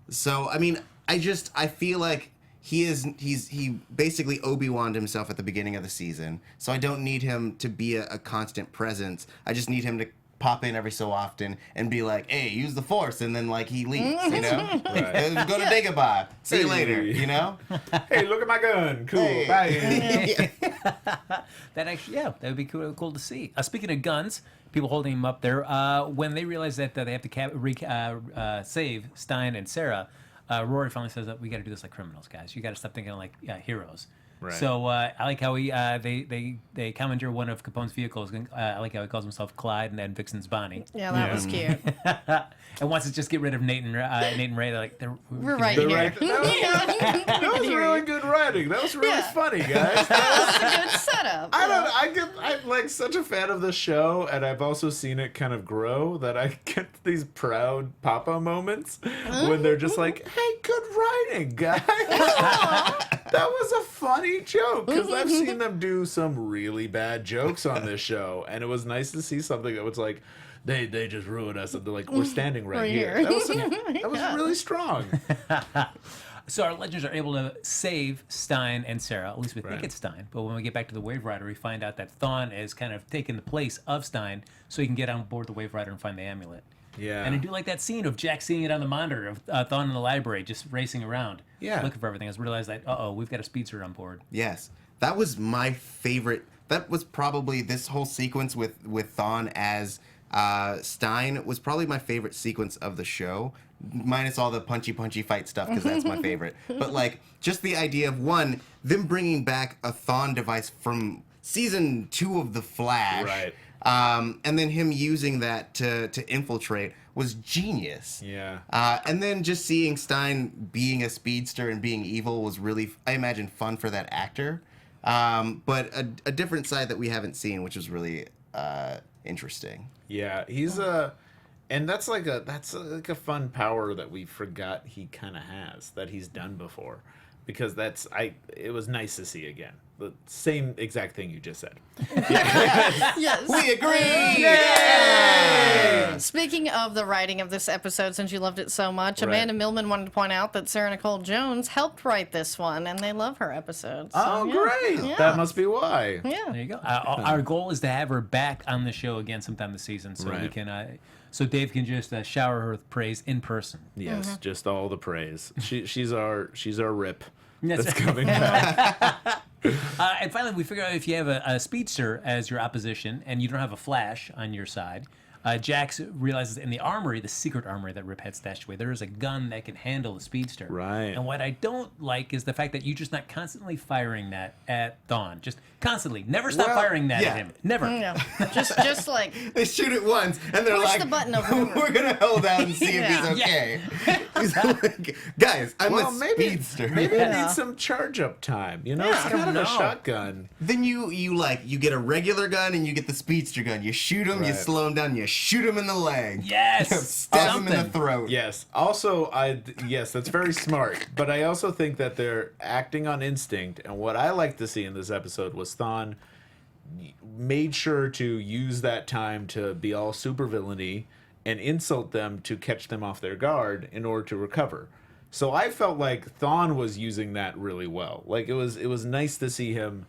So I mean, I feel like he basically Obi-Wan'd himself at the beginning of the season. So I don't need him to be a constant presence. I just need him to pop in every so often and be like, "Hey, use the Force," and then like he leaves, you know. Right. Go to Dagobah. See you later, Hey. you know. Hey, look at my gun. Cool. Hey. Bye. That actually, that would be cool to see. Speaking of guns, people holding him up there, when they realize that they have to save Stein and Sarah, Rory finally says that we got to do this like criminals, guys. You got to stop thinking like heroes. Right. So I like how they commandeer one of Capone's vehicles. I like how he calls himself Clyde and then Vixen's Bonnie. Yeah, that was cute. And wants to just get rid of Nate and Ray. They're like, We're right They're here. right. That was really good writing. That was really funny, guys. That was a good setup. I'm like such a fan of the show, and I've also seen it kind of grow, that I get these proud papa moments when they're just like, "Hey, good writing, guys." That was a funny joke, because I've seen them do some really bad jokes on this show, and it was nice to see something that was like, they just ruined us, and they're like, we're standing right here. That was really strong. So our legends are able to save Stein and Sarah. At least we think it's Stein. But when we get back to the Wave Rider, we find out that Thawne has kind of taken the place of Stein, so he can get on board the Wave Rider and find the amulet. Yeah. And I do like that scene of Jack seeing it on the monitor of Thawne in the library, just racing around, looking for everything. I realized that, we've got a speedster on board. Yes, that was my favorite. That was probably this whole sequence with Thawne as Stein was probably my favorite sequence of the show, minus all the punchy fight stuff, because that's my favorite. But like just the idea of them bringing back a Thawne device from season 2 of The Flash, Right. And then him using that to infiltrate was genius. Yeah. And then just seeing Stein being a speedster and being evil was really, I imagine, fun for that actor. But a different side that we haven't seen, which was really interesting. Yeah, he's and that's like a fun power that we forgot he kind of has, that he's done before, because it was nice to see again. The same exact thing you just said. Yes. We agree! Yay! Speaking of the writing of this episode, since you loved it so much, Right. Amanda Millman wanted to point out that Sarah Nicole Jones helped write this one, and they love her episodes. Oh, great! Yeah. That must be why. There Yeah. you go. Our goal is to have her back on the show again sometime this season, so we Right. can, so Dave can just shower her with praise in person. Yes, just all the praise. She's our Rip. Yes. That's coming back. And finally, we figure out if you have a speedster as your opposition and you don't have a Flash on your side, Jax realizes in the armory, the secret armory that Rip had stashed away, there is a gun that can handle the speedster. Right. And what I don't like is the fact that you're just not constantly firing that at Thawne. Just constantly. Never stop Well, firing that yeah. at him. Never. Yeah. Just like They shoot it once, and they're Push like, the button over. we're going to hold out and see if he's okay. He's like, guys, I'm a speedster. Maybe it Yeah. needs some charge up time. You know, Yeah. it's kind of a know. shotgun. Then you get a regular gun and you get the speedster gun. You shoot him, you Right. slow him down, you shoot him in the leg. Yes. Stab him in the Something. throat. Yes. Also, yes, that's very smart. But I also think that they're acting on instinct. And what I like to see in this episode was Thawne made sure to use that time to be all supervillainy and insult them to catch them off their guard in order to recover. So I felt like Thawne was using that really well. Like it was nice to see him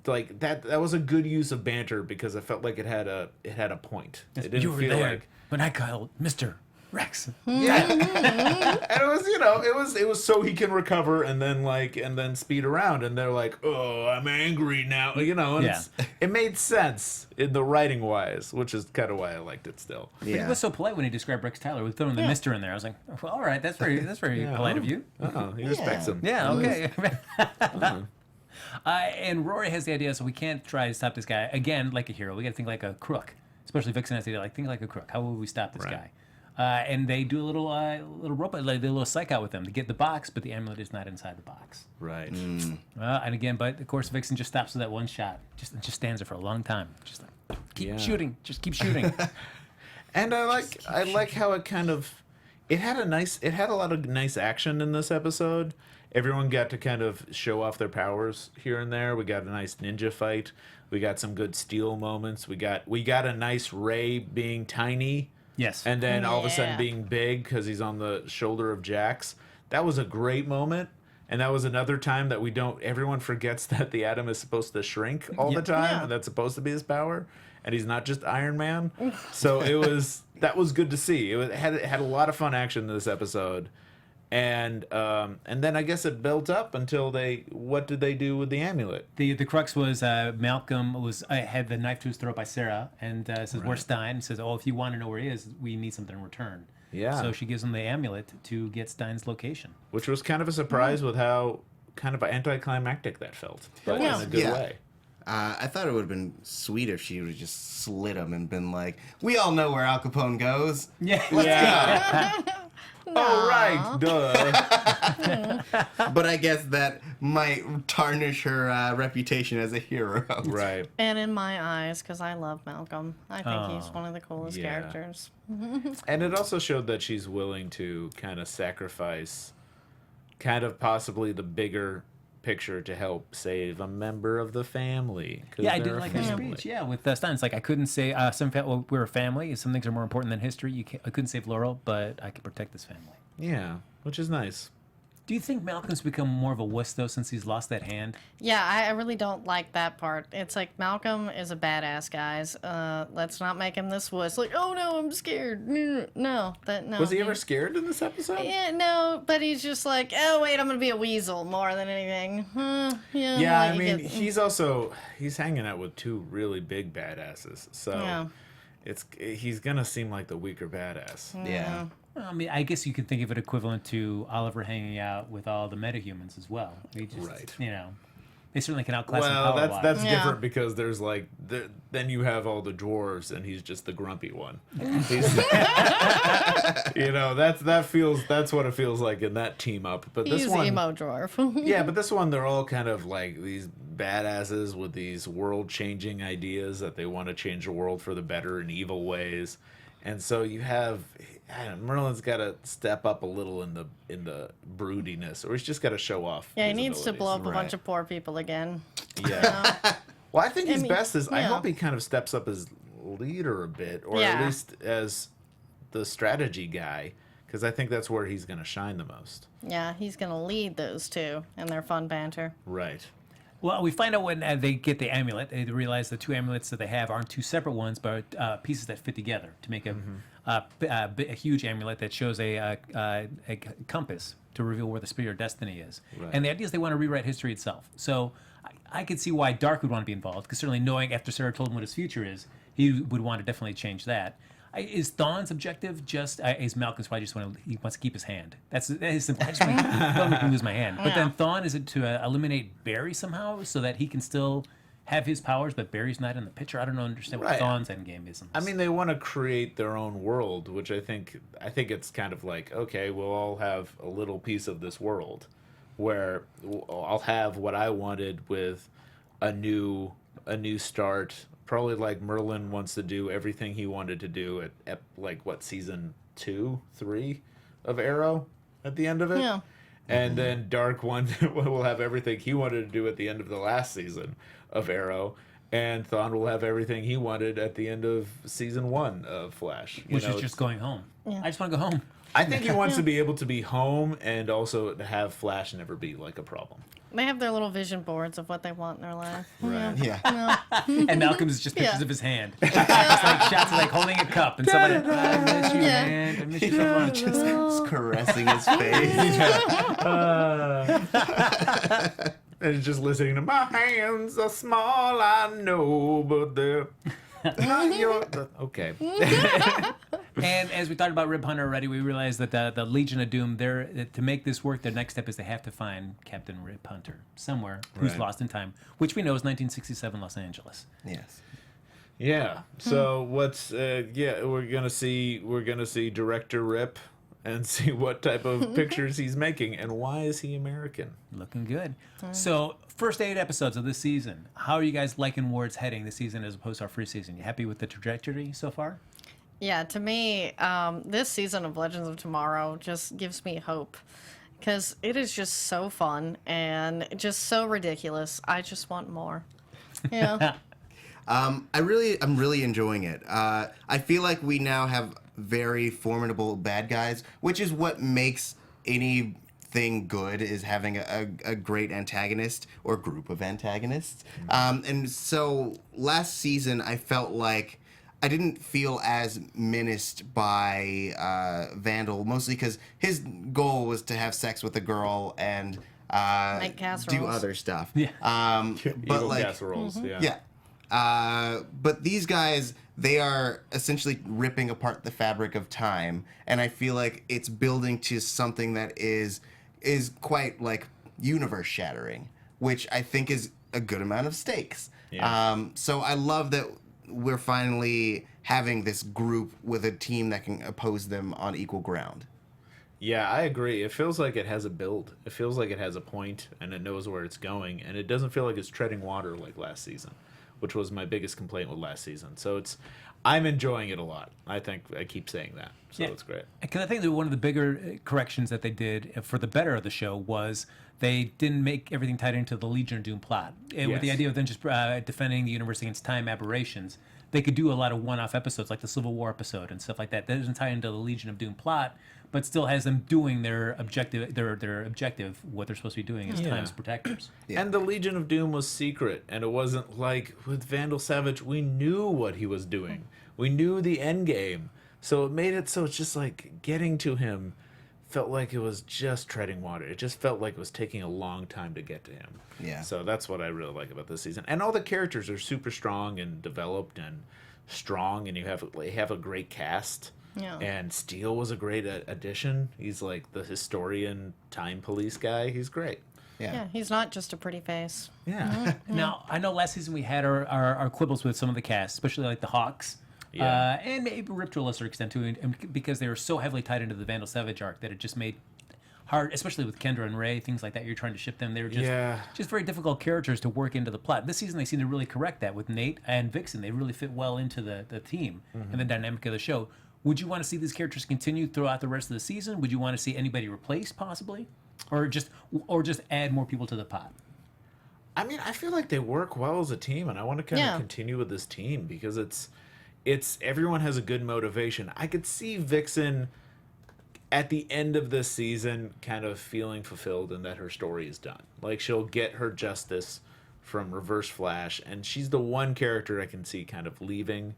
like that. That was a good use of banter because I felt like it had a point. It didn't You were feel there like when I called Mr. Rex. Yeah. And it was, it was so he can recover and then speed around. And they're like, oh, I'm angry now. And it made sense in the writing wise, which is kind of why I liked it still. But he was so polite when he described Rex Tyler with throwing the Mister in there. I was like, well, all right, that's very polite of you. Oh, he respects him. Yeah, okay. And Rory has the idea, so we can't try to stop this guy again like a hero. We got to think like a crook. Especially Vixen has the idea, like think like a crook. How will we stop this guy? And they do a little robot, like a little psych out with them to get the box, but the amulet is not inside the box. Right. And again, but of course Vixen just stops with that one shot, just stands there for a long time, just like keep shooting, just keep shooting. And I like how it kind of it had a lot of nice action in this episode. Everyone got to kind of show off their powers here and there. We got a nice ninja fight. We got some good steel moments. We got a nice Ray being tiny. Yes. And then all of a sudden being big because he's on the shoulder of Jax. That was a great moment. And that was another time that everyone forgets that the atom is supposed to shrink all the time. And that's supposed to be his power. And he's not just Iron Man. So that was good to see. It had a lot of fun action in this episode. And then I guess it built up until what did they do with the amulet? The crux was Malcolm had the knife to his throat by Sarah and says, where's Stein? And says, if you want to know where he is, we need something in return. Yeah. So she gives him the amulet to get Stein's location. Which was kind of a surprise with how kind of anticlimactic that felt, but in a good way. I thought it would have been sweet if she would have just slit him and been like, we all know where Al Capone goes. Yeah. Let's go. Oh, right. Duh. But I guess that might tarnish her reputation as a hero. Right. And in my eyes, because I love Malcolm. I think he's one of the coolest Yeah. characters. And it also showed that she's willing to kind of sacrifice kind of possibly the bigger picture to help save a member of the family. Yeah, I did like her speech. Yeah, with Stein, it's like I couldn't say we're a family. Some things are more important than history. I couldn't save Laurel, but I could protect this family. Yeah, which is nice. Do you think Malcolm's become more of a wuss though since he's lost that hand? Yeah, I really don't like that part. It's like Malcolm is a badass, guys. Let's not make him this wuss. Like, oh no, I'm scared. No. Was he ever scared in this episode? Yeah, no, but he's just like, oh wait, I'm gonna be a weasel more than anything. Yeah, I mean, he's hanging out with two really big badasses, so he's gonna seem like the weaker badass. Yeah. I mean, I guess you could think of it equivalent to Oliver hanging out with all the metahumans as well. Right. They certainly can outclass him Well, power-wise. that's different because there's then you have all the dwarves and he's just the grumpy one. That's what it feels like in that team up. But this He's one, emo dwarf. yeah, but this one they're all kind of like these badasses with these world-changing ideas that they want to change the world for the better in evil ways. And so you have Merlin's got to step up a little in the broodiness, or he's just got to show off. Yeah, he his needs to abilities. blow up a bunch of poor people again. Yeah. Well, I think his best is. I yeah. hope he kind of steps up as leader a bit, or at least as the strategy guy, because I think that's where he's going to shine the most. Yeah, he's gonna lead those two and their fun banter. Right. Well, we find out when they get the amulet, they realize the two amulets that they have aren't two separate ones, but pieces that fit together to make a huge amulet that shows a compass to reveal where the Spear of Destiny is. Right. And the idea is they want to rewrite history itself. So I could see why Dark would want to be involved, because certainly knowing after Sarah told him what his future is, he would want to definitely change that. Is Thawne's objective just is Malcolm's probably he wants to keep his hand. That is simple. I just want to make me lose my hand. But then Thawne, is it to eliminate Barry somehow so that he can still have his powers, but Barry's not in the picture? I don't understand what Thawne's end game is. I mean, they want to create their own world, which I think it's kind of like, okay, we'll all have a little piece of this world where I'll have what I wanted with a new start. Probably like Merlin wants to do everything he wanted to do at season 2, 3 of Arrow at the end of it. Yeah. And then Dark will have everything he wanted to do at the end of the last season of Arrow. And Thawne will have everything he wanted at the end of season 1 of Flash. Which is just going home. Yeah. I just want to go home. I think he wants to be able to be home and also to have Flash never be like a problem. They have their little vision boards of what they want in their life. Right. Yeah. And Malcolm's just pictures Yeah. of his hand. It's like shots of like holding a cup and somebody, I miss you, Yeah. man. I miss you so much. Just caressing his face. And just listening to my hands are small, I know, but they're not your. Okay. And as we talked about Rip Hunter already, we realized that the Legion of Doom, to make this work, their next step is they have to find Captain Rip Hunter somewhere who's Right. lost in time, which we know is 1967 Los Angeles. Yes. Yeah. So what's we're gonna see director Rip and see what type of pictures he's making and why is he American? Looking good. So, first 8 episodes of this season. How are you guys liking where it's heading this season as opposed to our first season? You happy with the trajectory so far? Yeah, to me, this season of Legends of Tomorrow just gives me hope because it is just so fun and just so ridiculous. I just want more. Yeah. I'm really enjoying it. I feel like we now have very formidable bad guys, which is what makes anything good, is having a great antagonist or group of antagonists. And so last season, I felt like I didn't feel as menaced by Vandal, mostly because his goal was to have sex with a girl and Make do casseroles. other stuff. Yeah. But Evil like, casseroles. yeah. But these guys, they are essentially ripping apart the fabric of time, and I feel like it's building to something that is quite like universe shattering, which I think is a good amount of stakes. Yeah. So I love that we're finally having this group with a team that can oppose them on equal ground. Yeah, I agree. It feels like it has a build. It feels like it has a point and it knows where it's going, and it doesn't feel like it's treading water like last season, which was my biggest complaint with last season. So I'm enjoying it a lot. I think I keep saying that. So Yeah. it's great. Because I think that one of the bigger corrections that they did for the better of the show was they didn't make everything tied into the Legion of Doom plot. And with the Yes. idea of them just defending the universe against time aberrations, they could do a lot of one-off episodes like the Civil War episode and stuff like that. That doesn't tie into the Legion of Doom plot, but still has them doing their objective, what they're supposed to be doing as Yeah. time's protectors. Yeah. And the Legion of Doom was secret, and it wasn't like with Vandal Savage, we knew what he was doing. We knew the end game. So it made it so it's just like getting to him felt like it was just treading water. It just felt like it was taking a long time to get to him. Yeah. So that's what I really like about this season. And all the characters are super strong and developed and strong, and you have a great cast. Yeah. And Steele was a great addition. He's like the historian time police guy. He's great. Yeah, he's not just a pretty face. Yeah. Now, I know last season we had our quibbles with some of the cast, especially like the Hawks. Yeah. And maybe Rip to a lesser extent too, and because they were so heavily tied into the Vandal Savage arc that it just made hard, especially with Kendra and Ray, things like that. You're trying to ship them; they were just very difficult characters to work into the plot. This season, they seem to really correct that with Nate and Vixen. They really fit well into the team and the dynamic of the show. Would you want to see these characters continue throughout the rest of the season? Would you want to see anybody replaced, possibly, or just add more people to the pot? I mean, I feel like they work well as a team, and I want to kind of Yeah. continue with this team because it's everyone has a good motivation. I could see Vixen at the end of this season kind of feeling fulfilled and that her story is done. Like she'll get her justice from Reverse Flash, and she's the one character I can see kind of leaving,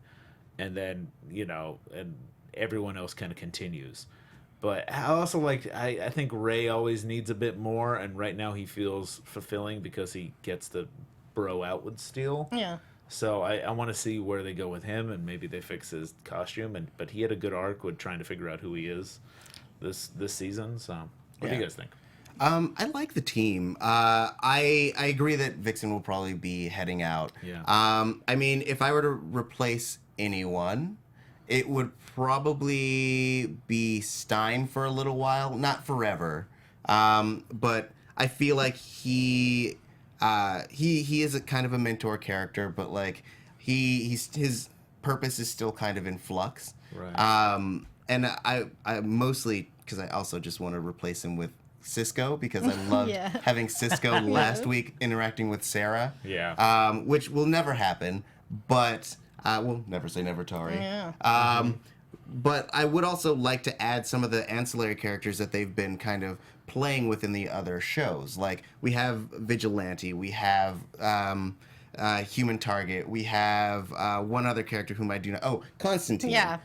and then and everyone else kind of continues. But I also I think Ray always needs a bit more, and right now he feels fulfilling because he gets the bro out with Steel. Yeah. So I want to see where they go with him, and maybe they fix his costume. But he had a good arc with trying to figure out who he is this season. So what do you guys think? I like the team. I agree that Vixen will probably be heading out. Yeah. I mean, if I were to replace anyone, it would probably be Stein for a little while, not forever. But I feel like he is a kind of a mentor character, but like his purpose is still kind of in flux. Right. And I mostly because I also just want to replace him with Cisco because I loved Yeah. having Cisco last week interacting with Sarah. Yeah. Which will never happen, but we'll never say never, Tauri. Yeah. But I would also like to add some of the ancillary characters that they've been kind of playing within the other shows. Like, we have Vigilante, we have Human Target, we have one other character whom I do know. Oh, Constantine. Yeah.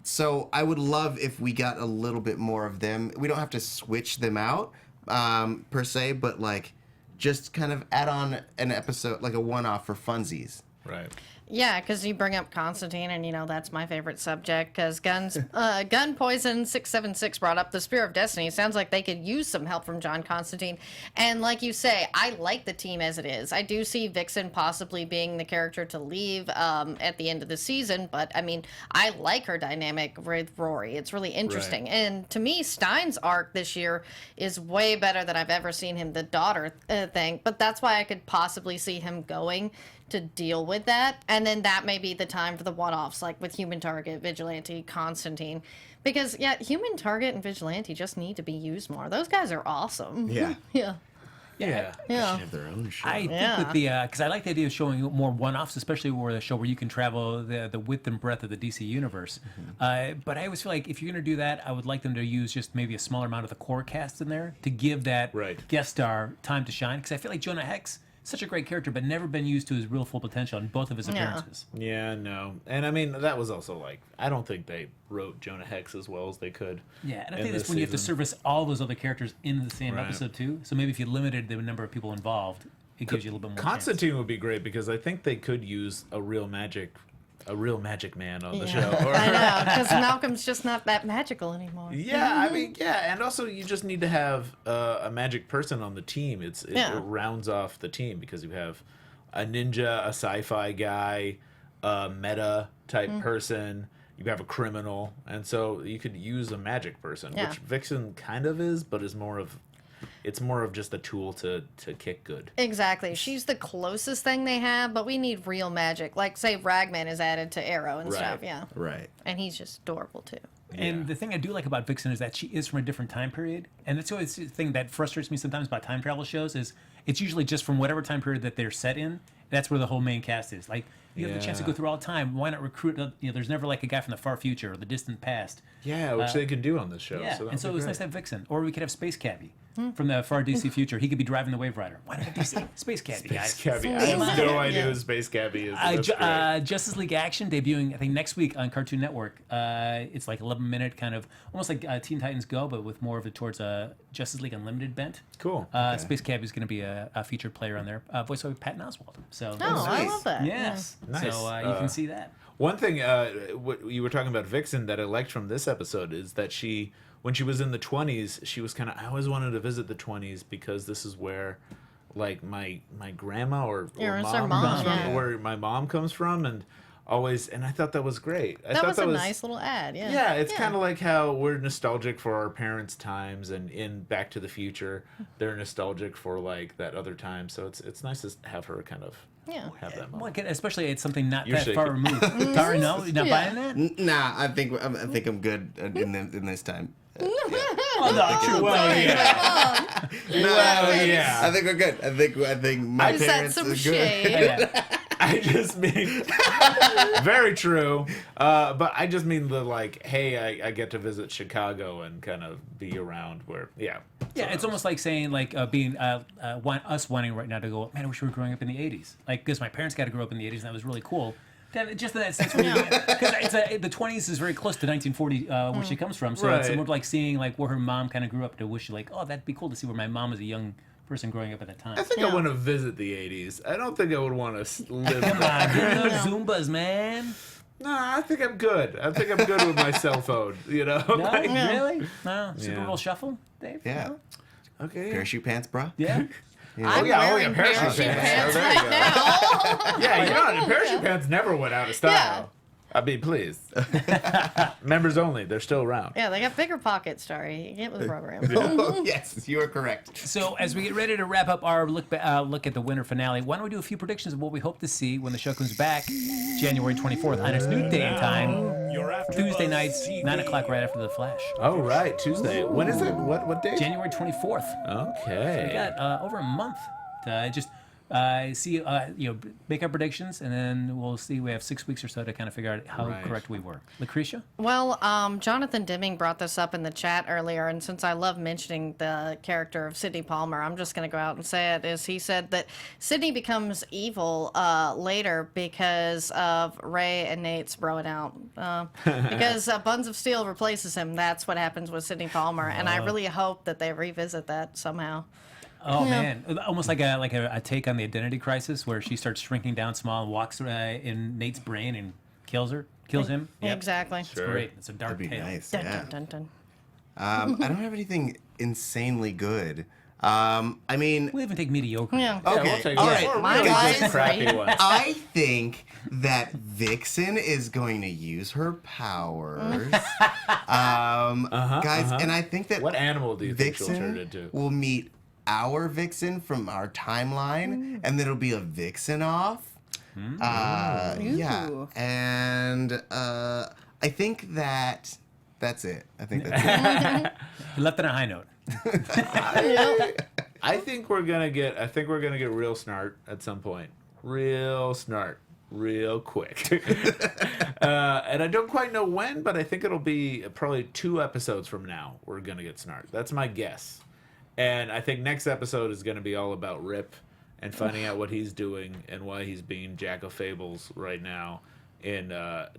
So I would love if we got a little bit more of them. We don't have to switch them out per se, but like just kind of add on an episode, like a one-off for funsies. Right. Yeah, because you bring up Constantine, and that's my favorite subject. Because Gun Poison 676 brought up the Spear of Destiny. Sounds like they could use some help from John Constantine. And like you say, I like the team as it is. I do see Vixen possibly being the character to leave at the end of the season, but I mean, I like her dynamic with Rory. It's really interesting. Right. And to me, Stein's arc this year is way better than I've ever seen him. The daughter thing, but that's why I could possibly see him going to deal with that, and then that may be the time for the one-offs, like with Human Target, Vigilante, Constantine, because Human Target and Vigilante just need to be used more. Those guys are awesome. Yeah. Yeah. Yeah. They should have their own show. I think with the because I like the idea of showing more one-offs, especially where the show where you can travel the width and breadth of the DC universe. But I always feel like if you're going to do that, I would like them to use just maybe a smaller amount of the core cast in there to give that guest star time to shine. Because I feel like Jonah Hex, such a great character, but never been used to his real full potential in both of his appearances. Yeah, no. And I mean, that was also like, I don't think they wrote Jonah Hex as well as they could. Yeah, and I think that's when you have to service all those other characters in the same episode too. So maybe if you limited the number of people involved, it gives you a little bit more Constantine would be great because I think they could use a real magic man on the show. I know, because Malcolm's just not that magical anymore. Yeah, I mean, and also you just need to have a magic person on the team. It rounds off the team because you have a ninja, a sci-fi guy, a meta type person. You have a criminal, and so you could use a magic person, which Vixen kind of is, but is more of. It's more of just a tool to kick good. Exactly. She's the closest thing they have, but we need real magic. Like, say, Ragman is added to Arrow and stuff, Right. And he's just adorable, too. And the thing I do like about Vixen is that she is from a different time period. And that's always the thing that frustrates me sometimes about time travel shows is it's usually just from whatever time period that they're set in. That's where the whole main cast is. Like, you have the chance to go through all time. Why not recruit? There's never like a guy from the far future or the distant past. Yeah, which they can do on this show. Yeah, so and so it's nice to have Vixen. Or we could have Space Cabbie from the far DC future. He could be driving the Wave Rider. Why not have DC? Space Cabbie, guys. Space Cabbie. I have no idea who Space Cabbie is. That's great. Justice League Action debuting, I think, next week on Cartoon Network. It's like 11-minute kind of, almost like Teen Titans Go, but with more of it towards a Justice League Unlimited bent. Cool. Space Cabbie is going to be a featured player on there, voiced by Patton Oswalt. So I love that. yes, Nice. So you can see that. One thing, what you were talking about Vixen that I liked from this episode is that when she was in the 20s, she was kind of, I always wanted to visit the 20s because this is where, like, my grandma or mom comes from, where my mom comes from, and I thought that was great. That was a nice little ad, yeah. Yeah, it's kind of like how we're nostalgic for our parents' times, and in Back to the Future, they're nostalgic for, like, that other time, so it's nice to have her kind of have that moment. Well, especially it's something not You're that shaking. far removed. Tari, no? You're not buying that? Nah, I think I'm good in this time. Oh, no, true. Well, yeah. Well, yeah. I think we're good. I think my Is that parents some are good. shade? I just mean, very true. But I just mean the like, hey, I get to visit Chicago and kind of be around where, Yeah, it's almost like saying like being us wanting right now to go, man, I wish we were growing up in the 80s. Like, because my parents got to grow up in the 80s and that was really cool. Just in that sense, because the 20s is very close to 1940, where she comes from. So it's more like seeing like where her mom kind of grew up to wish like, oh, that'd be cool to see where my mom was a young person growing up at that time. I think I want to visit the 80s. I don't think I would want to live Come on, get those Zumbas, man. Nah, I think I'm good. I think I'm good with my cell phone, you know? No, Like, really? No, Super Bowl shuffle, Dave? Yeah. No? okay. Parachute pants, bro. Yeah. I'm wearing parachute pants Oh, there you right go. now. Yeah, parachute pants never went out of style. Yeah. I mean, please. Members only. They're still around. Yeah, they got bigger pockets, Starry. You get with the program. Oh, yes, you are correct. So as we get ready to wrap up our look at the winter finale, why don't we do a few predictions of what we hope to see when the show comes back January 24th on its new day and time, Tuesday nights, 9 o'clock right after The Flash. Oh, right. Tuesday. When is it? What day? January 24th. Okay. We got over a month to just see, make our predictions, and then we'll see. We have 6 weeks or so to kind of figure out how correct we were. Lacretia? Well, Jonathan Dimming brought this up in the chat earlier, and since I love mentioning the character of Sidney Palmer, I'm just going to go out and say it. Is he said that Sidney becomes evil later because of Ray and Nate's broing out. Because Buns of Steel replaces him. That's what happens with Sidney Palmer, and I really hope that they revisit that somehow. Oh man, almost like a take on the Identity Crisis, where she starts shrinking down small and walks in Nate's brain and kills him. Yep. Exactly. It's great. It's a dark That'd be tale. nice. Dun, Yeah. dun, dun, dun. I don't have anything insanely good. I mean, We'll even take mediocre. Yeah. Yeah, okay, we'll take all it. right, Or Mine really is just crappy great. ones. I think that Vixen is going to use her powers. Guys, and I think that What animal do you think she'll turn Vixen into? will meet our Vixen from our timeline, and then it'll be a Vixen off. Yeah, Ooh. and I think that's it. I think that's it. You left it on a high note. I think we're gonna get real snart at some point. Real snart. Real quick. And I don't quite know when, but I think it'll be probably 2 episodes from now we're gonna get snart. That's my guess. And I think next episode is gonna be all about Rip and finding out what he's doing and why he's being Jack of Fables right now in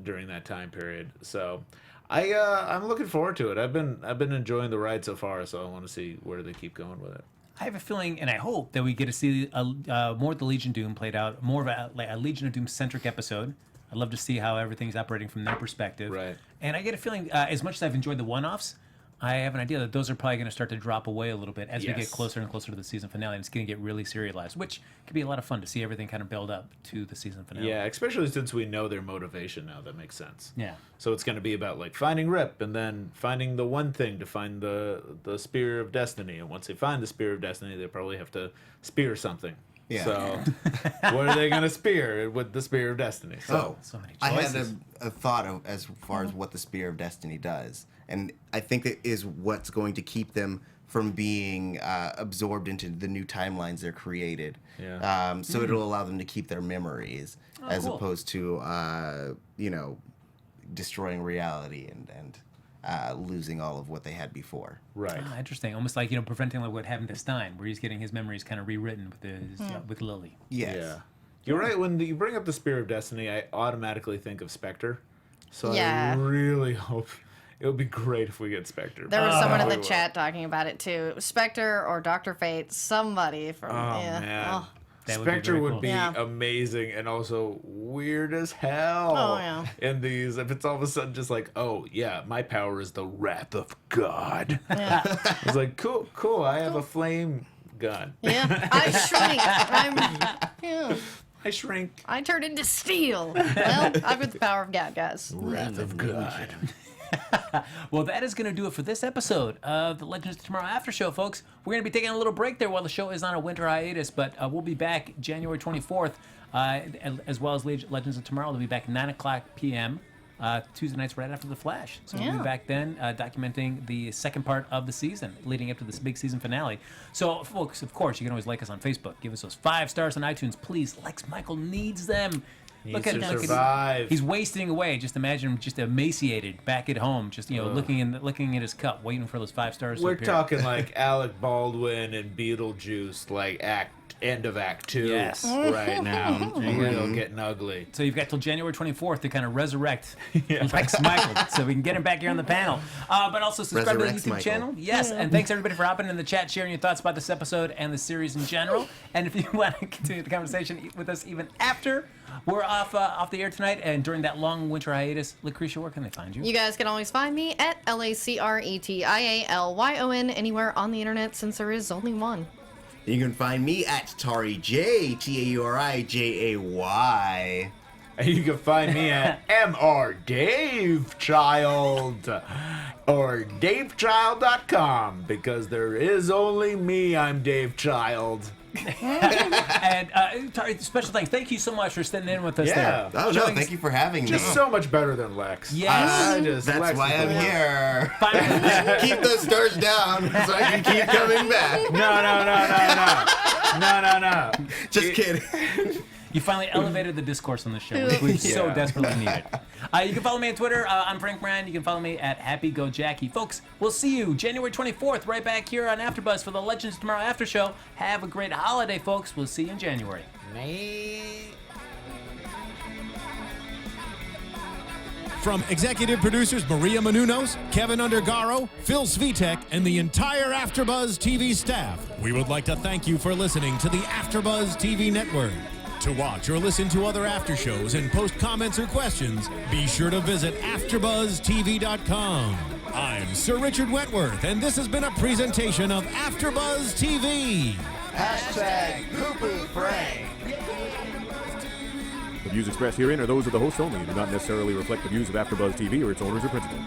during that time period. So I'm looking forward to it. I've been enjoying the ride so far, so I want to see where they keep going with it. I have a feeling, and I hope that we get to see more of the Legion of Doom played out, more of a Legion of Doom centric episode. I'd love to see how everything's operating from their perspective. Right. And I get a feeling, as much as I've enjoyed the one-offs, I have an idea that those are probably going to start to drop away a little bit as we get Yes. closer and closer to the season finale, and it's going to get really serialized, which could be a lot of fun to see everything kind of build up to the season finale. Yeah, especially since we know their motivation now. That makes sense. Yeah. So it's going to be about like finding Rip and then finding the one thing to find the Spear of Destiny. And once they find the Spear of Destiny, they probably have to spear something. Yeah. So what are they going to spear with the Spear of Destiny? So So many I had choices. a thought of, as far as what the Spear of Destiny does, and I think it is what's going to keep them from being absorbed into the new timelines they're created. Yeah. So it'll allow them to keep their memories as cool. opposed to destroying reality and losing all of what they had before. right. Ah, interesting. Almost like, preventing like what happened to Stein, where he's getting his memories kind of rewritten with Lily. Yes. Yeah. You're right. When you bring up the Spear of Destiny, I automatically think of Spectre. So Yeah. I really hope it would be great if we get Spectre. There was someone in the We will. chat talking about it too. Spectre or Dr. Fate, somebody from. Oh yeah. man. Oh. That would be Spectre very would cool. be Yeah. amazing and also weird as hell. Oh, yeah. In these, if it's all of a sudden just like, oh yeah, my power is the wrath of God. Yeah. It's like cool. I have a flame gun. Yeah. I shrink. I shrink. I turn into steel. Well, I've got the power of God, guys. Wrath of God. Well, that is going to do it for this episode of the Legends of Tomorrow After Show, folks. We're going to be taking a little break there while the show is on a winter hiatus, but we'll be back January 24th, as well as Legends of Tomorrow. They'll be back 9 o'clock p.m. Tuesday nights right after The Flash. So we'll Yeah. be back then documenting the second part of the season, leading up to this big season finale. So, folks, of course, you can always like us on Facebook. Give us those 5 stars on iTunes, please. Lex Michael needs them. Needs to survive. He's wasting away. Just imagine him just emaciated back at home, just looking at his cup, waiting for those 5 stars. We're to appear. talking like Alec Baldwin and Beetlejuice, like end of Act 2. Yes. Right now. Real getting ugly. So you've got till January 24th to kind of resurrect Lex Michael, so we can get him back here on the panel. But also subscribe to the Resurrects YouTube Michael. channel. Yes, and thanks everybody for hopping in the chat, sharing your thoughts about this episode and the series in general. And if you want to continue the conversation with us even after we're off the air tonight and during that long winter hiatus, Lacretia, where can they find you? You guys can always find me at LACRETIALYON anywhere on the internet, since there is only one. You can find me at Tauri J, TAURIJAY. And you can find me at MR Dave Child or DaveChild.com because there is only me. I'm Dave Child. And Tauri, special thanks. Thank you so much for standing in with us there. Oh, no, thank you for having me. Just so much better than Lex. Yes. That's Lex why is I'm the one. here. Finally. Keep those stars down so I can keep coming back. No. Just kidding. You finally elevated the discourse on the show, which we so Yeah. desperately needed. You can follow me on Twitter. I'm Frank Moran. You can follow me at HappyGoJackie. Folks, we'll see you January 24th right back here on AfterBuzz for the Legends of Tomorrow After Show. Have a great holiday, folks. We'll see you in January. From executive producers Maria Menounos, Kevin Undergaro, Phil Svitek, and the entire AfterBuzz TV staff, we would like to thank you for listening to the AfterBuzz TV network. To watch or listen to other after shows and post comments or questions, be sure to visit AfterBuzzTV.com. I'm Sir Richard Wentworth, and this has been a presentation of AfterBuzz TV. #PooPooFrank. The views expressed herein are those of the host only and do not necessarily reflect the views of AfterBuzz TV or its owners or principals.